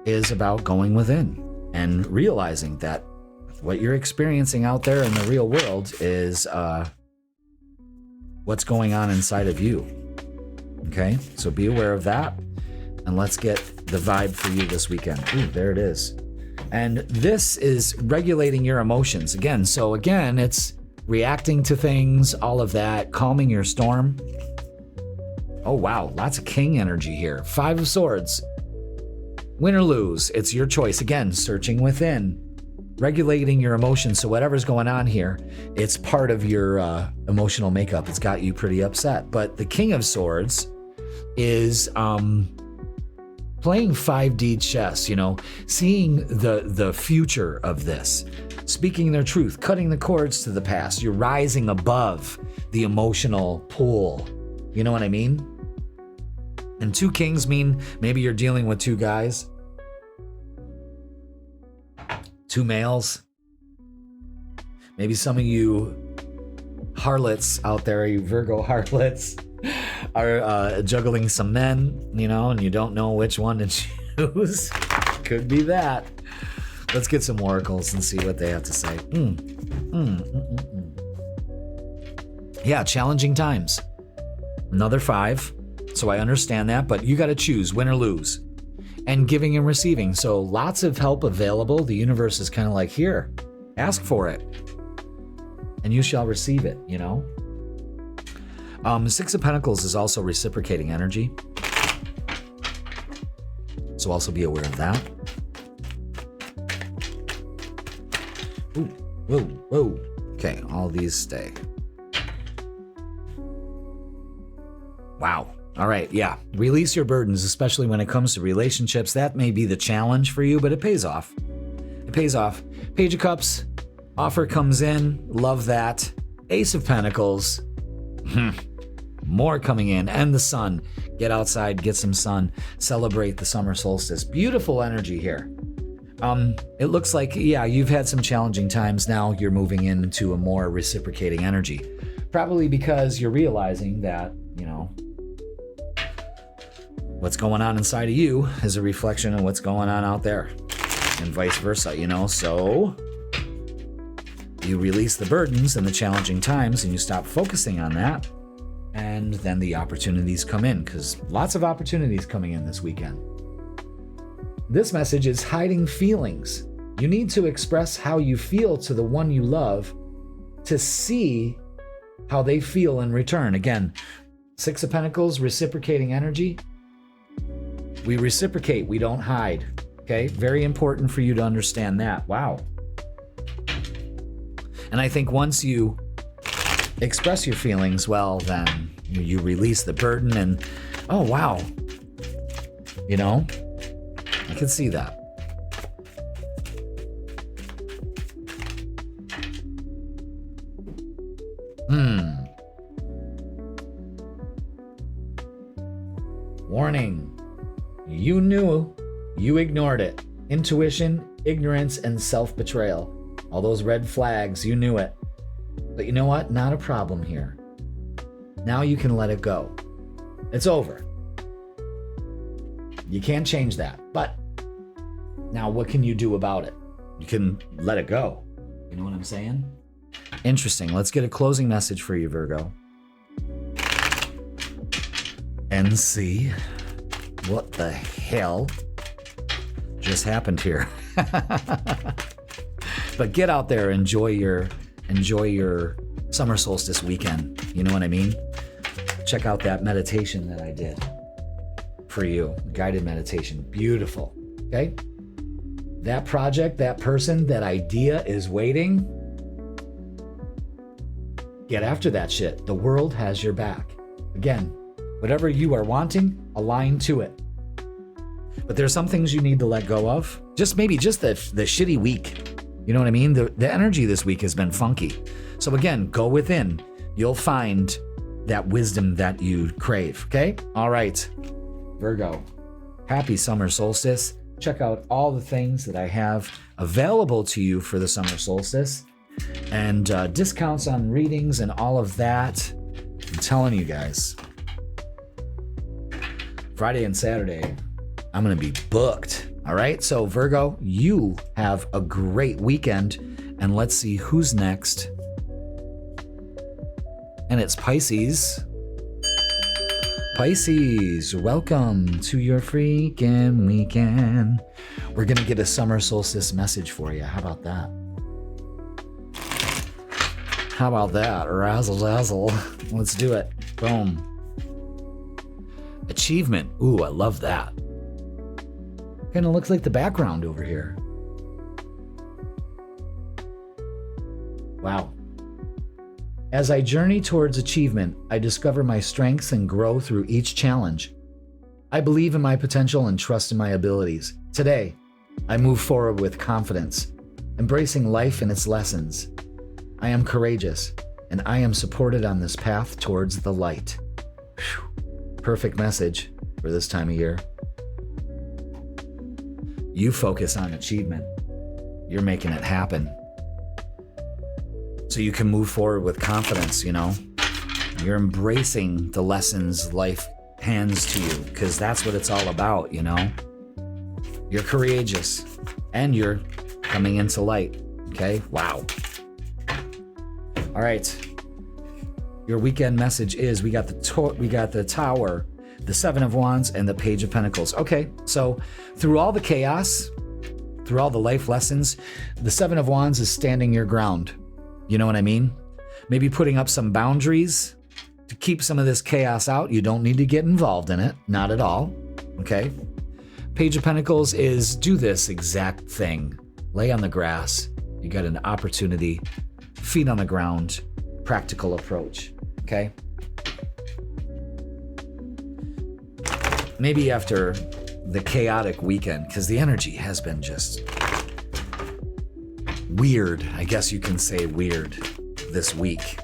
is about going within and realizing that what you're experiencing out there in the real world is what's going on inside of you. Okay, so be aware of that, and let's get the vibe for you this weekend. Ooh, there it is. And this is regulating your emotions again. So again, it's reacting to things, all of that, calming your storm. Oh wow, lots of king energy here. 5 of Swords. Win or lose, it's your choice. Again, searching within, regulating your emotions. So whatever's going on here, it's part of your emotional makeup. It's got you pretty upset. But the King of Swords is playing 5D chess, you know, seeing the future of this, speaking their truth, cutting the cords to the past. You're rising above the emotional pool. You know what I mean? And 2 kings mean maybe you're dealing with 2 guys, 2 males. Maybe some of you harlots out there, you Virgo harlots, are juggling some men, you know, and you don't know which one to choose. Could be that. Let's get some oracles and see what they have to say. Yeah, challenging times. Another 5. So I understand that, but you got to choose win or lose. And giving and receiving. So lots of help available. The universe is kind of like, here, ask for it. And you shall receive it, you know? 6 of Pentacles is also reciprocating energy. So also be aware of that. Ooh, whoa, whoa. Okay, all these stay. Wow. All right, yeah. Release your burdens, especially when it comes to relationships. That may be the challenge for you, but it pays off. It pays off. Page of Cups, offer comes in. Love that. Ace of Pentacles. More coming in. And the sun. Get outside, get some sun. Celebrate the summer solstice. Beautiful energy here. It looks like, yeah, you've had some challenging times. Now you're moving into a more reciprocating energy. Probably because you're realizing that, you know, what's going on inside of you is a reflection of what's going on out there, and vice versa, you know? So you release the burdens and the challenging times and you stop focusing on that, and then the opportunities come in, because lots of opportunities coming in this weekend. This message is hiding feelings. You need to express how you feel to the one you love to see how they feel in return. Again, 6 of Pentacles, reciprocating energy. We reciprocate, we don't hide. Okay, very important for you to understand that. Wow. And I think once you express your feelings, well, then you release the burden and, oh, wow. You know, I can see that. Warning. You knew, you ignored it. Intuition, ignorance, and self-betrayal. All those red flags, you knew it. But you know what? Not a problem here. Now you can let it go. It's over. You can't change that. But now what can you do about it? You can let it go. You know what I'm saying? Interesting. Let's get a closing message for you, Virgo. and see what the hell just happened here. But get out there, enjoy your summer solstice weekend. You know what I mean? Check out that meditation that I did for you, guided meditation. Beautiful. Okay? That project, that person, that idea is waiting. Get after that shit. The world has your back. Again, whatever you are wanting, align to it. But there's some things you need to let go of. Maybe just the shitty week. You know what I mean? The energy this week has been funky. So again, go within. You'll find that wisdom that you crave. Okay? All right. Virgo, happy summer solstice. Check out all the things that I have available to you for the summer solstice. And discounts on readings and all of that. I'm telling you guys, Friday and Saturday, I'm going to be booked. All right. So Virgo, you have a great weekend, and let's see who's next. And it's Pisces. Pisces, welcome to your freaking weekend. We're going to get a summer solstice message for you. How about that? How about that? Razzle dazzle. Let's do it. Boom. Achievement. Ooh, I love that. Kind of looks like the background over here. Wow. As I journey towards achievement, I discover my strengths and grow through each challenge. I believe in my potential and trust in my abilities. Today, I move forward with confidence, embracing life and its lessons. I am courageous, and I am supported on this path towards the light. Whew. Perfect message for this time of year. You focus on achievement. You're making it happen. So you can move forward with confidence, you know? You're embracing the lessons life hands to you, because that's what it's all about, you know? You're courageous, and you're coming into light, okay? Wow. All right. Your weekend message is we got the Tower, the Seven of Wands, and the Page of Pentacles. Okay, so through all the chaos, through all the life lessons, the Seven of Wands is standing your ground. You know what I mean? Maybe putting up some boundaries to keep some of this chaos out. You don't need to get involved in it. Not at all. Okay? Page of Pentacles is do this exact thing. Lay on the grass. You got an opportunity. Feet on the ground. Practical approach. Okay? Maybe after the chaotic weekend, because the energy has been just weird. I guess you can say weird this week.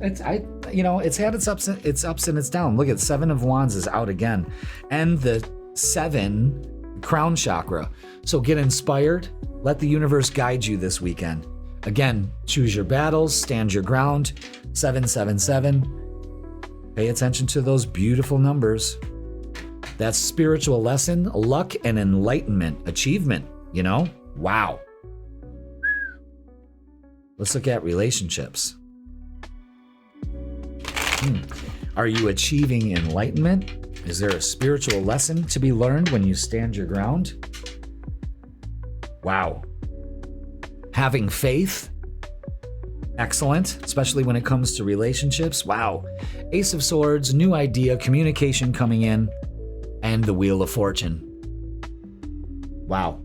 It's had its ups and its downs. Look at Seven of Wands is out again, and the 7 crown chakra. So get inspired. Let the universe guide you this weekend. Again, choose your battles, stand your ground. 777. Pay attention to those beautiful numbers. That's spiritual lesson, luck, and enlightenment, achievement. You know, wow. Let's look at relationships. Are you achieving enlightenment? Is there a spiritual lesson to be learned when you stand your ground? Wow. Having faith? Excellent, especially when it comes to relationships. Wow. Ace of Swords, new idea, communication coming in, and the Wheel of Fortune. Wow.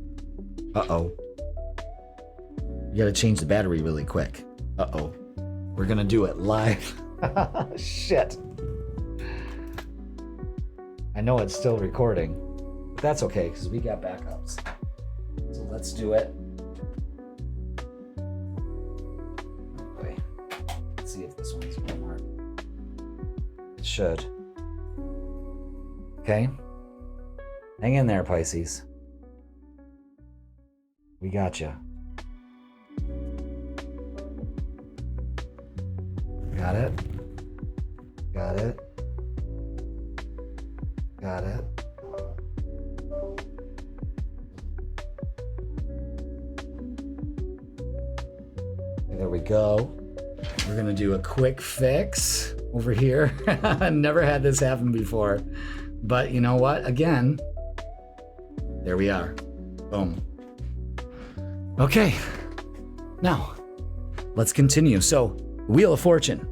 Uh-oh. You gotta change the battery really quick. Uh-oh. We're gonna do it live. Shit. I know it's still recording, but that's okay, because we got backups. So let's do it. Okay. Let's see if this one's gonna work. It should. Okay. Hang in there, Pisces. We got you. Got it. Got it. Got it. There we go. We're gonna do a quick fix. over here. Never had this happen before. But you know what? Again, there we are. Boom. Okay. Now, let's continue. So, Wheel of Fortune.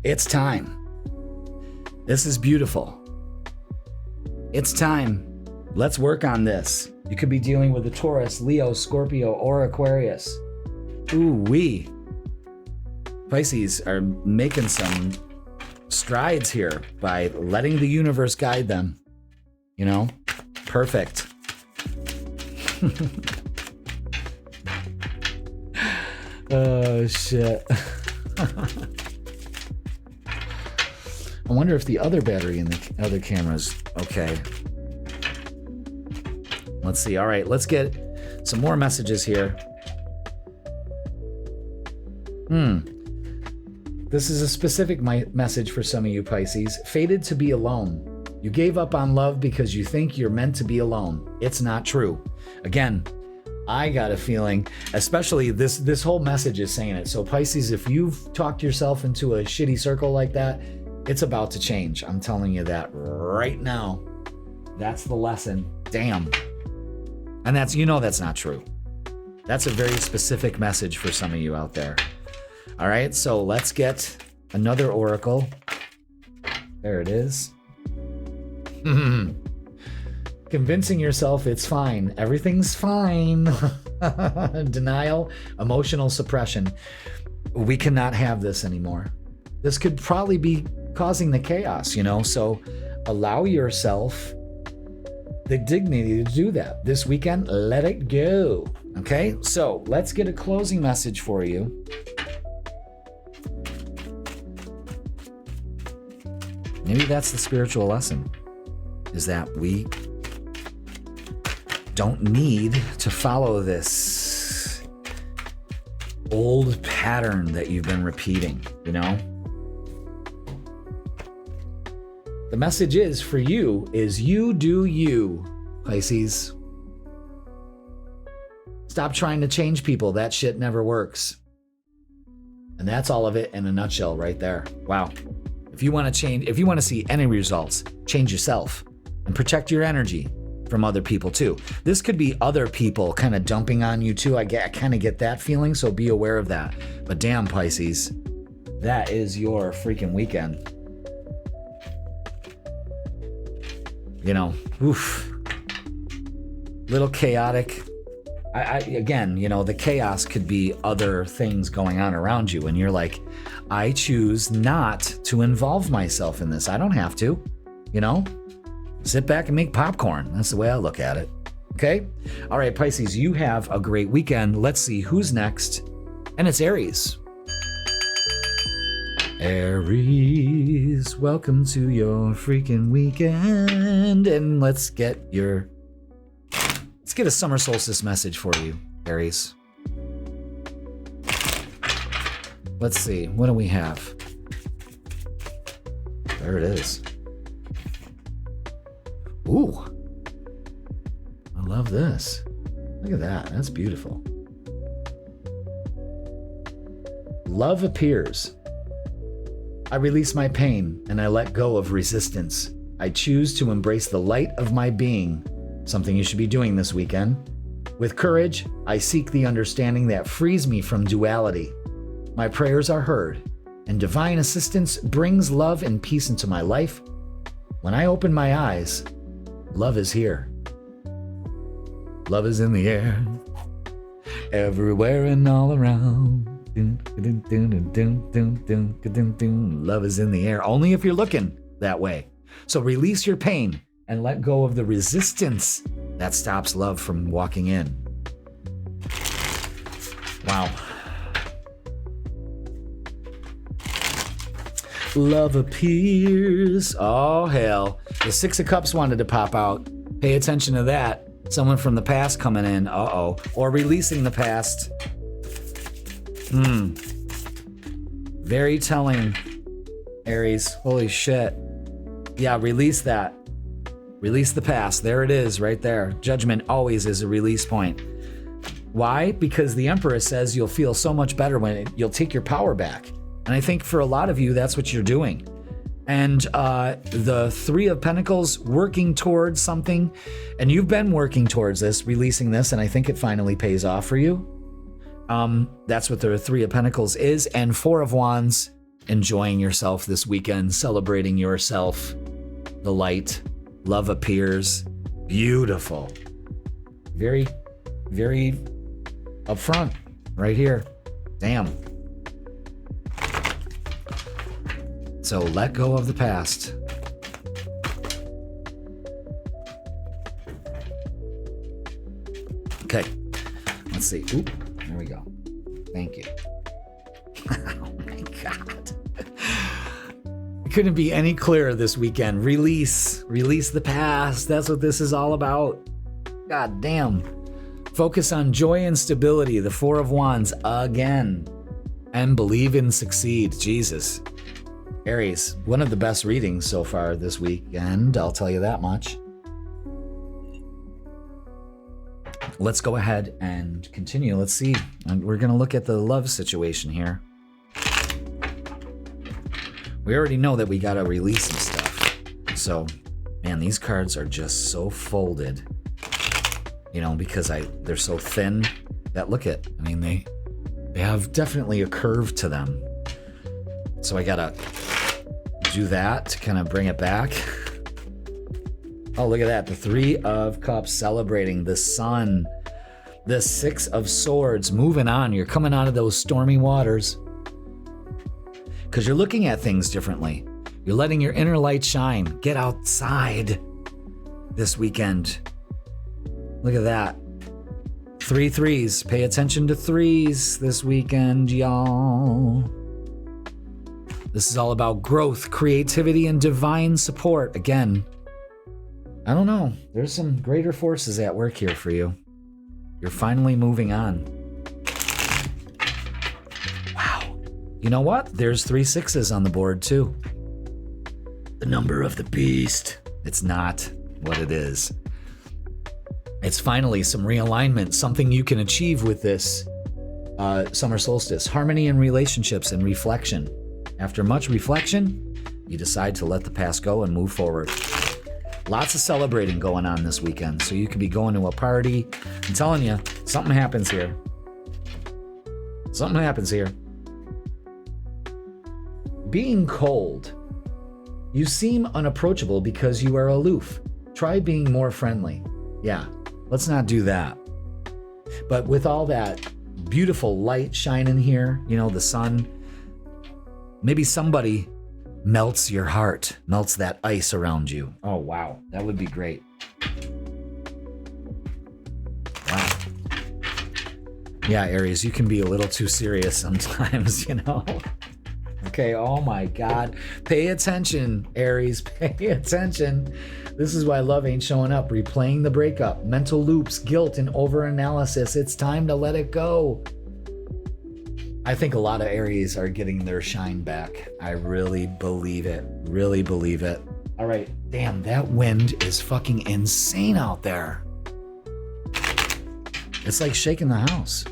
It's time. This is beautiful. It's time. Let's work on this. You could be dealing with a Taurus, Leo, Scorpio, or Aquarius. Ooh-wee. Pisces are making some strides here by letting the universe guide them. You know? Perfect. Oh, shit. I wonder if the other battery in the other camera's okay. Let's see. All right, let's get some more messages here. This is a specific message for some of you Pisces. Fated to be alone. You gave up on love because you think you're meant to be alone. It's not true. Again, I got a feeling, especially this whole message is saying it. So Pisces, if you've talked yourself into a shitty circle like that, it's about to change. I'm telling you that right now. That's the lesson. Damn. And that's not true. That's a very specific message for some of you out there. All right, so let's get another oracle. There it is. Convincing yourself it's fine. Everything's fine. Denial, emotional suppression. We cannot have this anymore. This could probably be causing the chaos, so allow yourself the dignity to do that. This weekend, let it go. Okay, so let's get a closing message for you. Maybe that's the spiritual lesson, is that we don't need to follow this old pattern that you've been repeating, The message is for you is you do you, Pisces. Stop trying to change people. That shit never works. And that's all of it in a nutshell right there. Wow. If you want to change, if you want to see any results, change yourself and protect your energy from other people too. This could be other people kind of dumping on you too. I kind of get that feeling, so be aware of that. But damn, Pisces, that is your freaking weekend. Oof. Little chaotic. Again, the chaos could be other things going on around you, and you're like, I choose not to involve myself in this. I don't have to, sit back and make popcorn. That's the way I look at it. Okay. All right, Pisces, you have a great weekend. Let's see who's next. And it's Aries. Aries, welcome to your freaking weekend. And let's get a summer solstice message for you, Aries. Let's see, what do we have? There it is. Ooh. I love this. Look at that. That's beautiful. Love appears. I release my pain and I let go of resistance. I choose to embrace the light of my being, something you should be doing this weekend. With courage, I seek the understanding that frees me from duality. My prayers are heard, and divine assistance brings love and peace into my life. When I open my eyes, love is here. Love is in the air, everywhere and all around. Love is in the air, only if you're looking that way. So release your pain and let go of the resistance that stops love from walking in. Wow. Love appears. Oh, hell. The Six of Cups wanted to pop out. Pay attention to that. Someone from the past coming in. Uh-oh. Or releasing the past. Very telling, Aries. Holy shit. Yeah, release that. Release the past. There it is, right there. Judgment always is a release point. Why? Because the Empress says you'll feel so much better when you'll take your power back. And I think for a lot of you, that's what you're doing. And the Three of Pentacles, working towards something. And you've been working towards this, releasing this, and I think it finally pays off for you. That's what the Three of Pentacles is. And Four of Wands, enjoying yourself this weekend, celebrating yourself. The light, love appears. Beautiful. Very, very upfront right here. Damn. So let go of the past. Okay, let's see. Oop, there we go. Thank you. Oh my God. It couldn't be any clearer this weekend. Release the past. That's what this is all about. God damn. Focus on joy and stability. The Four of Wands again. And believe and succeed. Jesus. Aries, one of the best readings so far this weekend, I'll tell you that much. Let's go ahead and continue. Let's see. We're going to look at the love situation here. We already know that we got to release some stuff. So, man, these cards are just so folded. You know, because they're so thin that they have definitely a curve to them. So I got to do that to kind of bring it back. Oh, look at that. The Three of Cups celebrating the sun. The Six of Swords moving on. You're coming out of those stormy waters because you're looking at things differently. You're letting your inner light shine. Get outside this weekend. Look at that. 3 threes. Pay attention to threes this weekend, y'all. This is all about growth, creativity, and divine support. Again, I don't know. There's some greater forces at work here for you. You're finally moving on. Wow. You know what? There's 3 sixes on the board, too. The number of the beast. It's not what it is. It's finally some realignment, something you can achieve with this summer solstice. Harmony in relationships and reflection. After much reflection, you decide to let the past go and move forward. Lots of celebrating going on this weekend, so you could be going to a party. I'm telling you, something happens here. Something happens here. Being cold. You seem unapproachable because you are aloof. Try being more friendly. Yeah, let's not do that. But with all that beautiful light shining here, you know, the sun, maybe somebody melts your heart, melts that ice around you. Oh, wow. That would be great. Wow. Yeah, Aries, you can be a little too serious sometimes, you know? Okay, oh my God. Pay attention, Aries. Pay attention. This is why love ain't showing up. Replaying the breakup, mental loops, guilt, and overanalysis. It's time to let it go. I think a lot of Aries are getting their shine back. I really believe it. Really believe it. All right. Damn, that wind is fucking insane out there. It's like shaking the house.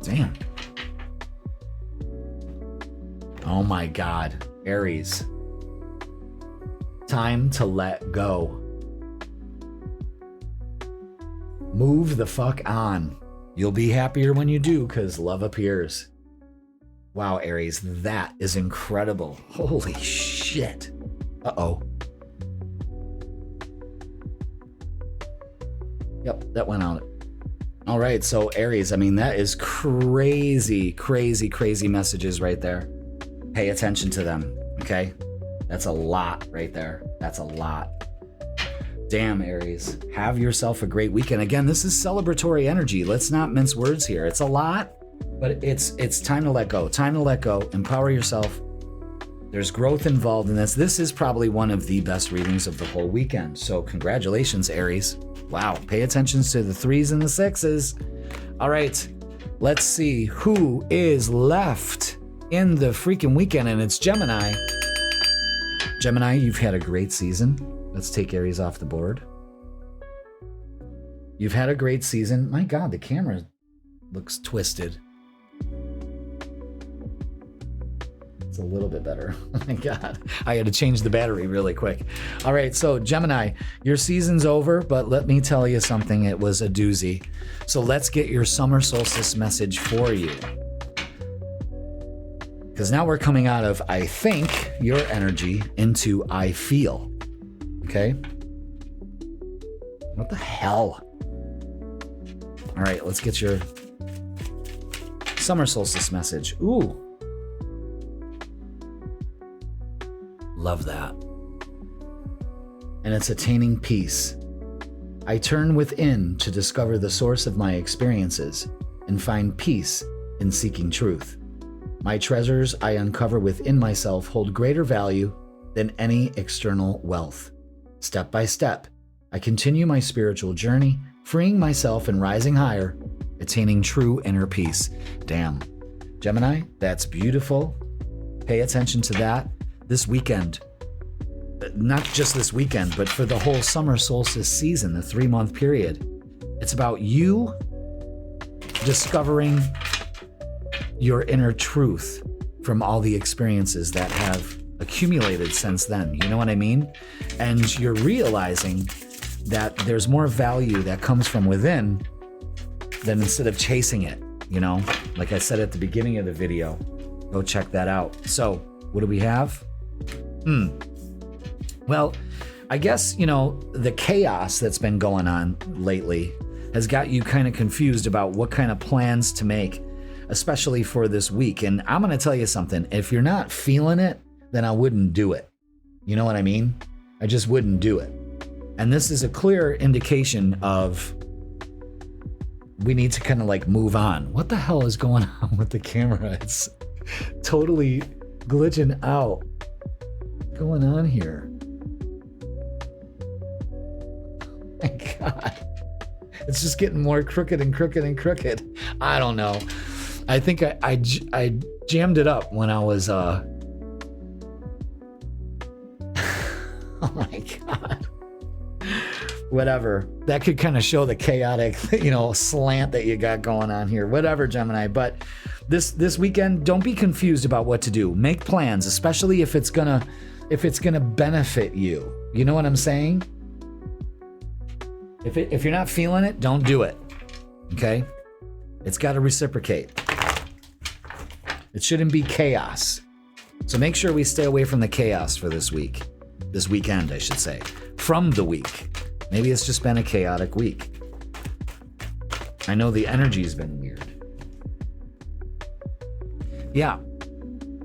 Damn. Oh my God. Aries. Time to let go. Move the fuck on. You'll be happier when you do because love appears. Wow, Aries, that is incredible. Holy shit. Uh-oh. Yep, that went out. All right, so Aries, I mean, that is crazy, crazy, crazy messages right there. Pay attention to them, okay? That's a lot right there. That's a lot. Damn, Aries, have yourself a great weekend. Again, this is celebratory energy. Let's not mince words here. It's a lot, but it's time to let go. Time to let go. Empower yourself. There's growth involved in this. This is probably one of the best readings of the whole weekend. So congratulations, Aries. Wow. Pay attention to the 3s and the 6s. All right. Let's see who is left in the freaking weekend, and it's Gemini. Gemini, you've had a great season. Let's take Aries off the board. You've had a great season. My God, the camera looks twisted. a little bit better. Oh my God. I had to change the battery really quick. All right. So Gemini, your season's over, but let me tell you something. It was a doozy. So let's get your summer solstice message for you. Because now we're coming out of I think your energy into I feel. Okay. What the hell? All right. Let's get your summer solstice message. Ooh. Love that. And it's attaining peace. I turn within to discover the source of my experiences and find peace in seeking truth. My treasures I uncover within myself hold greater value than any external wealth. Step by step, I continue my spiritual journey, freeing myself and rising higher, attaining true inner peace. Damn. Gemini, that's beautiful. Pay attention to that. This weekend, not just this weekend, but for the whole summer solstice season, the 3-month period, it's about you discovering your inner truth from all the experiences that have accumulated since then. You know what I mean? And you're realizing that there's more value that comes from within than instead of chasing it, you know? Like I said at the beginning of the video, go check that out. So what do we have? Well, I guess, you know, the chaos that's been going on lately has got you kind of confused about what kind of plans to make, especially for this week. And I'm going to tell you something. If you're not feeling it, then I wouldn't do it. You know what I mean? I just wouldn't do it. And this is a clear indication of we need to kind of like move on. What the hell is going on with the camera? It's totally glitching out. What's going on here? Oh my God. It's just getting more crooked and crooked and crooked. I don't know. I think I jammed it up when I was, oh my God. Whatever. That could kind of show the chaotic, you know, slant that you got going on here. Whatever, Gemini. But this weekend, don't be confused about what to do. Make plans, especially if it's gonna benefit you. You know what I'm saying? If you're not feeling it, don't do it. Okay? It's got to reciprocate. It shouldn't be chaos. So make sure we stay away from the chaos for this week. This weekend, I should say. From the week. Maybe it's just been a chaotic week. I know the energy's been weird. Yeah.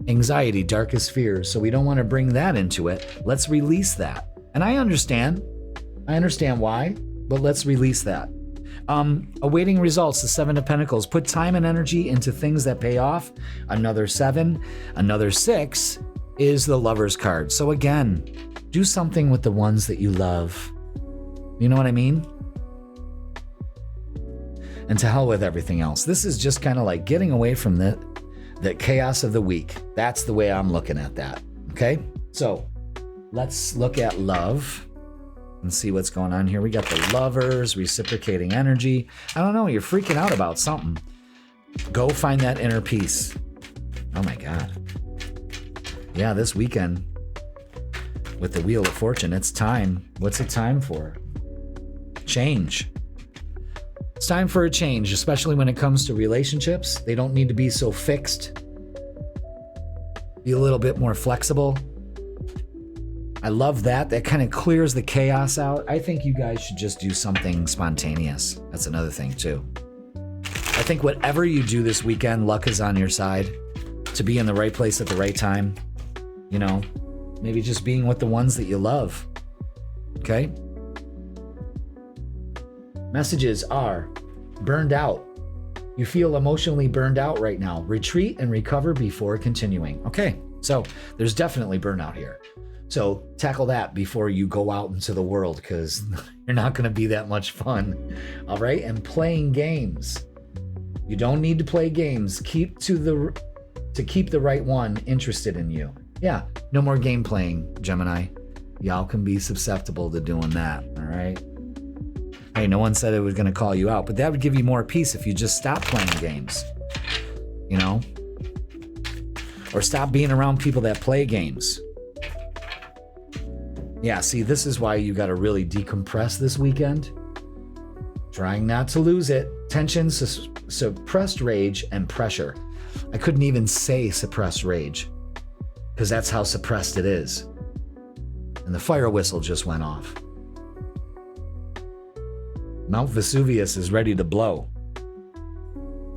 Anxiety, darkest fears. So we don't want to bring that into it. Let's release that. And I understand. I understand why, but let's release that. Awaiting results, the 7 of Pentacles. Put time and energy into things that pay off. Another 7. Another 6 is the Lover's card. So again, do something with the ones that you love. You know what I mean? And to hell with everything else. This is just kind of like getting away from the chaos of the week. That's the way I'm looking at that. Okay? So let's look at love and see what's going on here. We got the Lovers, reciprocating energy. I don't know, you're freaking out about something. Go find that inner peace. Oh my God. Yeah, this weekend with the Wheel of Fortune, it's time. What's it time for? Change. It's time for a change, especially when it comes to relationships. They don't need to be so fixed. Be a little bit more flexible. I love that. That kind of clears the chaos out. I think you guys should just do something spontaneous. That's another thing too. I think whatever you do this weekend, luck is on your side. To be in the right place at the right time. You know, maybe just being with the ones that you love. Okay? Messages are burned out. You feel emotionally burned out right now. Retreat and recover before continuing. Okay, so there's definitely burnout here. So tackle that before you go out into the world, because you're not going to be that much fun. All right, and playing games. You don't need to play games. Keep the right one interested in you. Yeah, no more game playing, Gemini. Y'all can be susceptible to doing that. All right. Hey, no one said it was going to call you out, but that would give you more peace if you just stopped playing games. You know? or stop being around people that play games. Yeah, see, this is why you got to really decompress this weekend. Trying not to lose it. Tension, suppressed rage, and pressure. I couldn't even say suppressed rage because that's how suppressed it is. And the fire whistle just went off. Mount Vesuvius is ready to blow.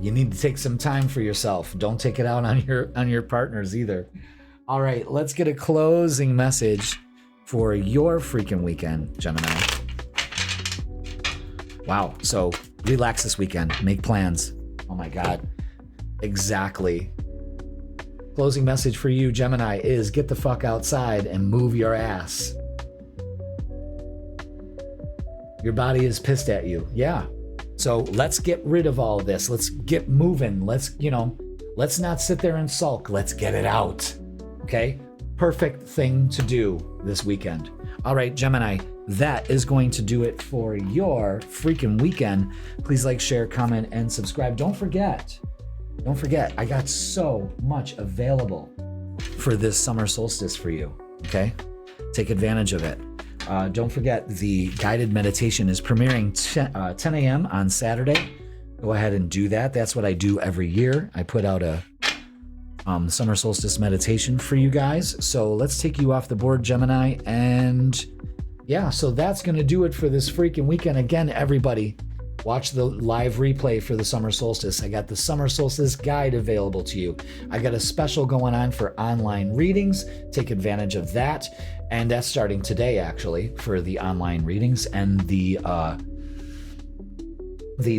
You need to take some time for yourself. Don't take it out on your partners either. All right, let's get a closing message for your freaking weekend, Gemini. Wow, so relax this weekend. Make plans. Oh my God. Exactly. Closing message for you, Gemini, is get the fuck outside and move your ass. Your body is pissed at you. Yeah. So let's get rid of all this. Let's get moving. Let's not sit there and sulk. Let's get it out. Okay? Perfect thing to do this weekend. All right, Gemini, that is going to do it for your freaking weekend. Please like, share, comment, and subscribe. Don't forget, I got so much available for this summer solstice for you. Okay? Take advantage of it. Don't forget, the guided meditation is premiering 10 a.m. on Saturday. Go ahead and do that. That's what I do every year. I put out a summer solstice meditation for you guys. So let's take you off the board, Gemini. And yeah, so that's going to do it for this freaking weekend. Again, everybody, watch the live replay for the summer solstice. I got the summer solstice guide available to you. I got a special going on for online readings. Take advantage of that. And that's starting today, actually, for the online readings, and the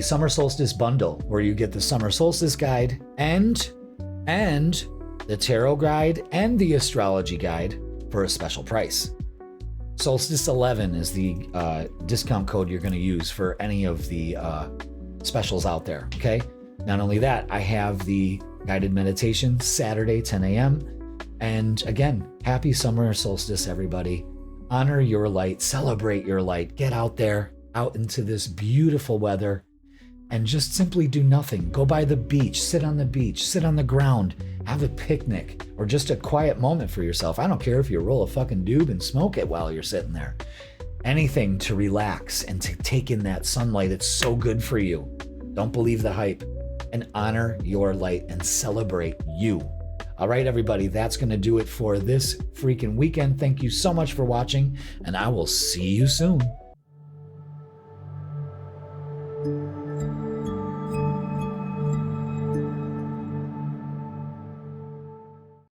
summer solstice bundle, where you get the summer solstice guide and the tarot guide and the astrology guide for a special price. Solstice 11 is the discount code you're going to use for any of the specials out there. Okay. Not only that, I have the guided meditation Saturday, 10 a.m. And again, happy summer solstice, everybody. Honor your light, celebrate your light, get out there, out into this beautiful weather, and just simply do nothing. Go by the beach, sit on the ground, have a picnic, or just a quiet moment for yourself. I don't care if you roll a fucking doob and smoke it while you're sitting there. Anything to relax and to take in that sunlight. It's so good for you. Don't believe the hype, and honor your light and celebrate you. All right, everybody, that's going to do it for this freaking weekend. Thank you so much for watching, and I will see you soon.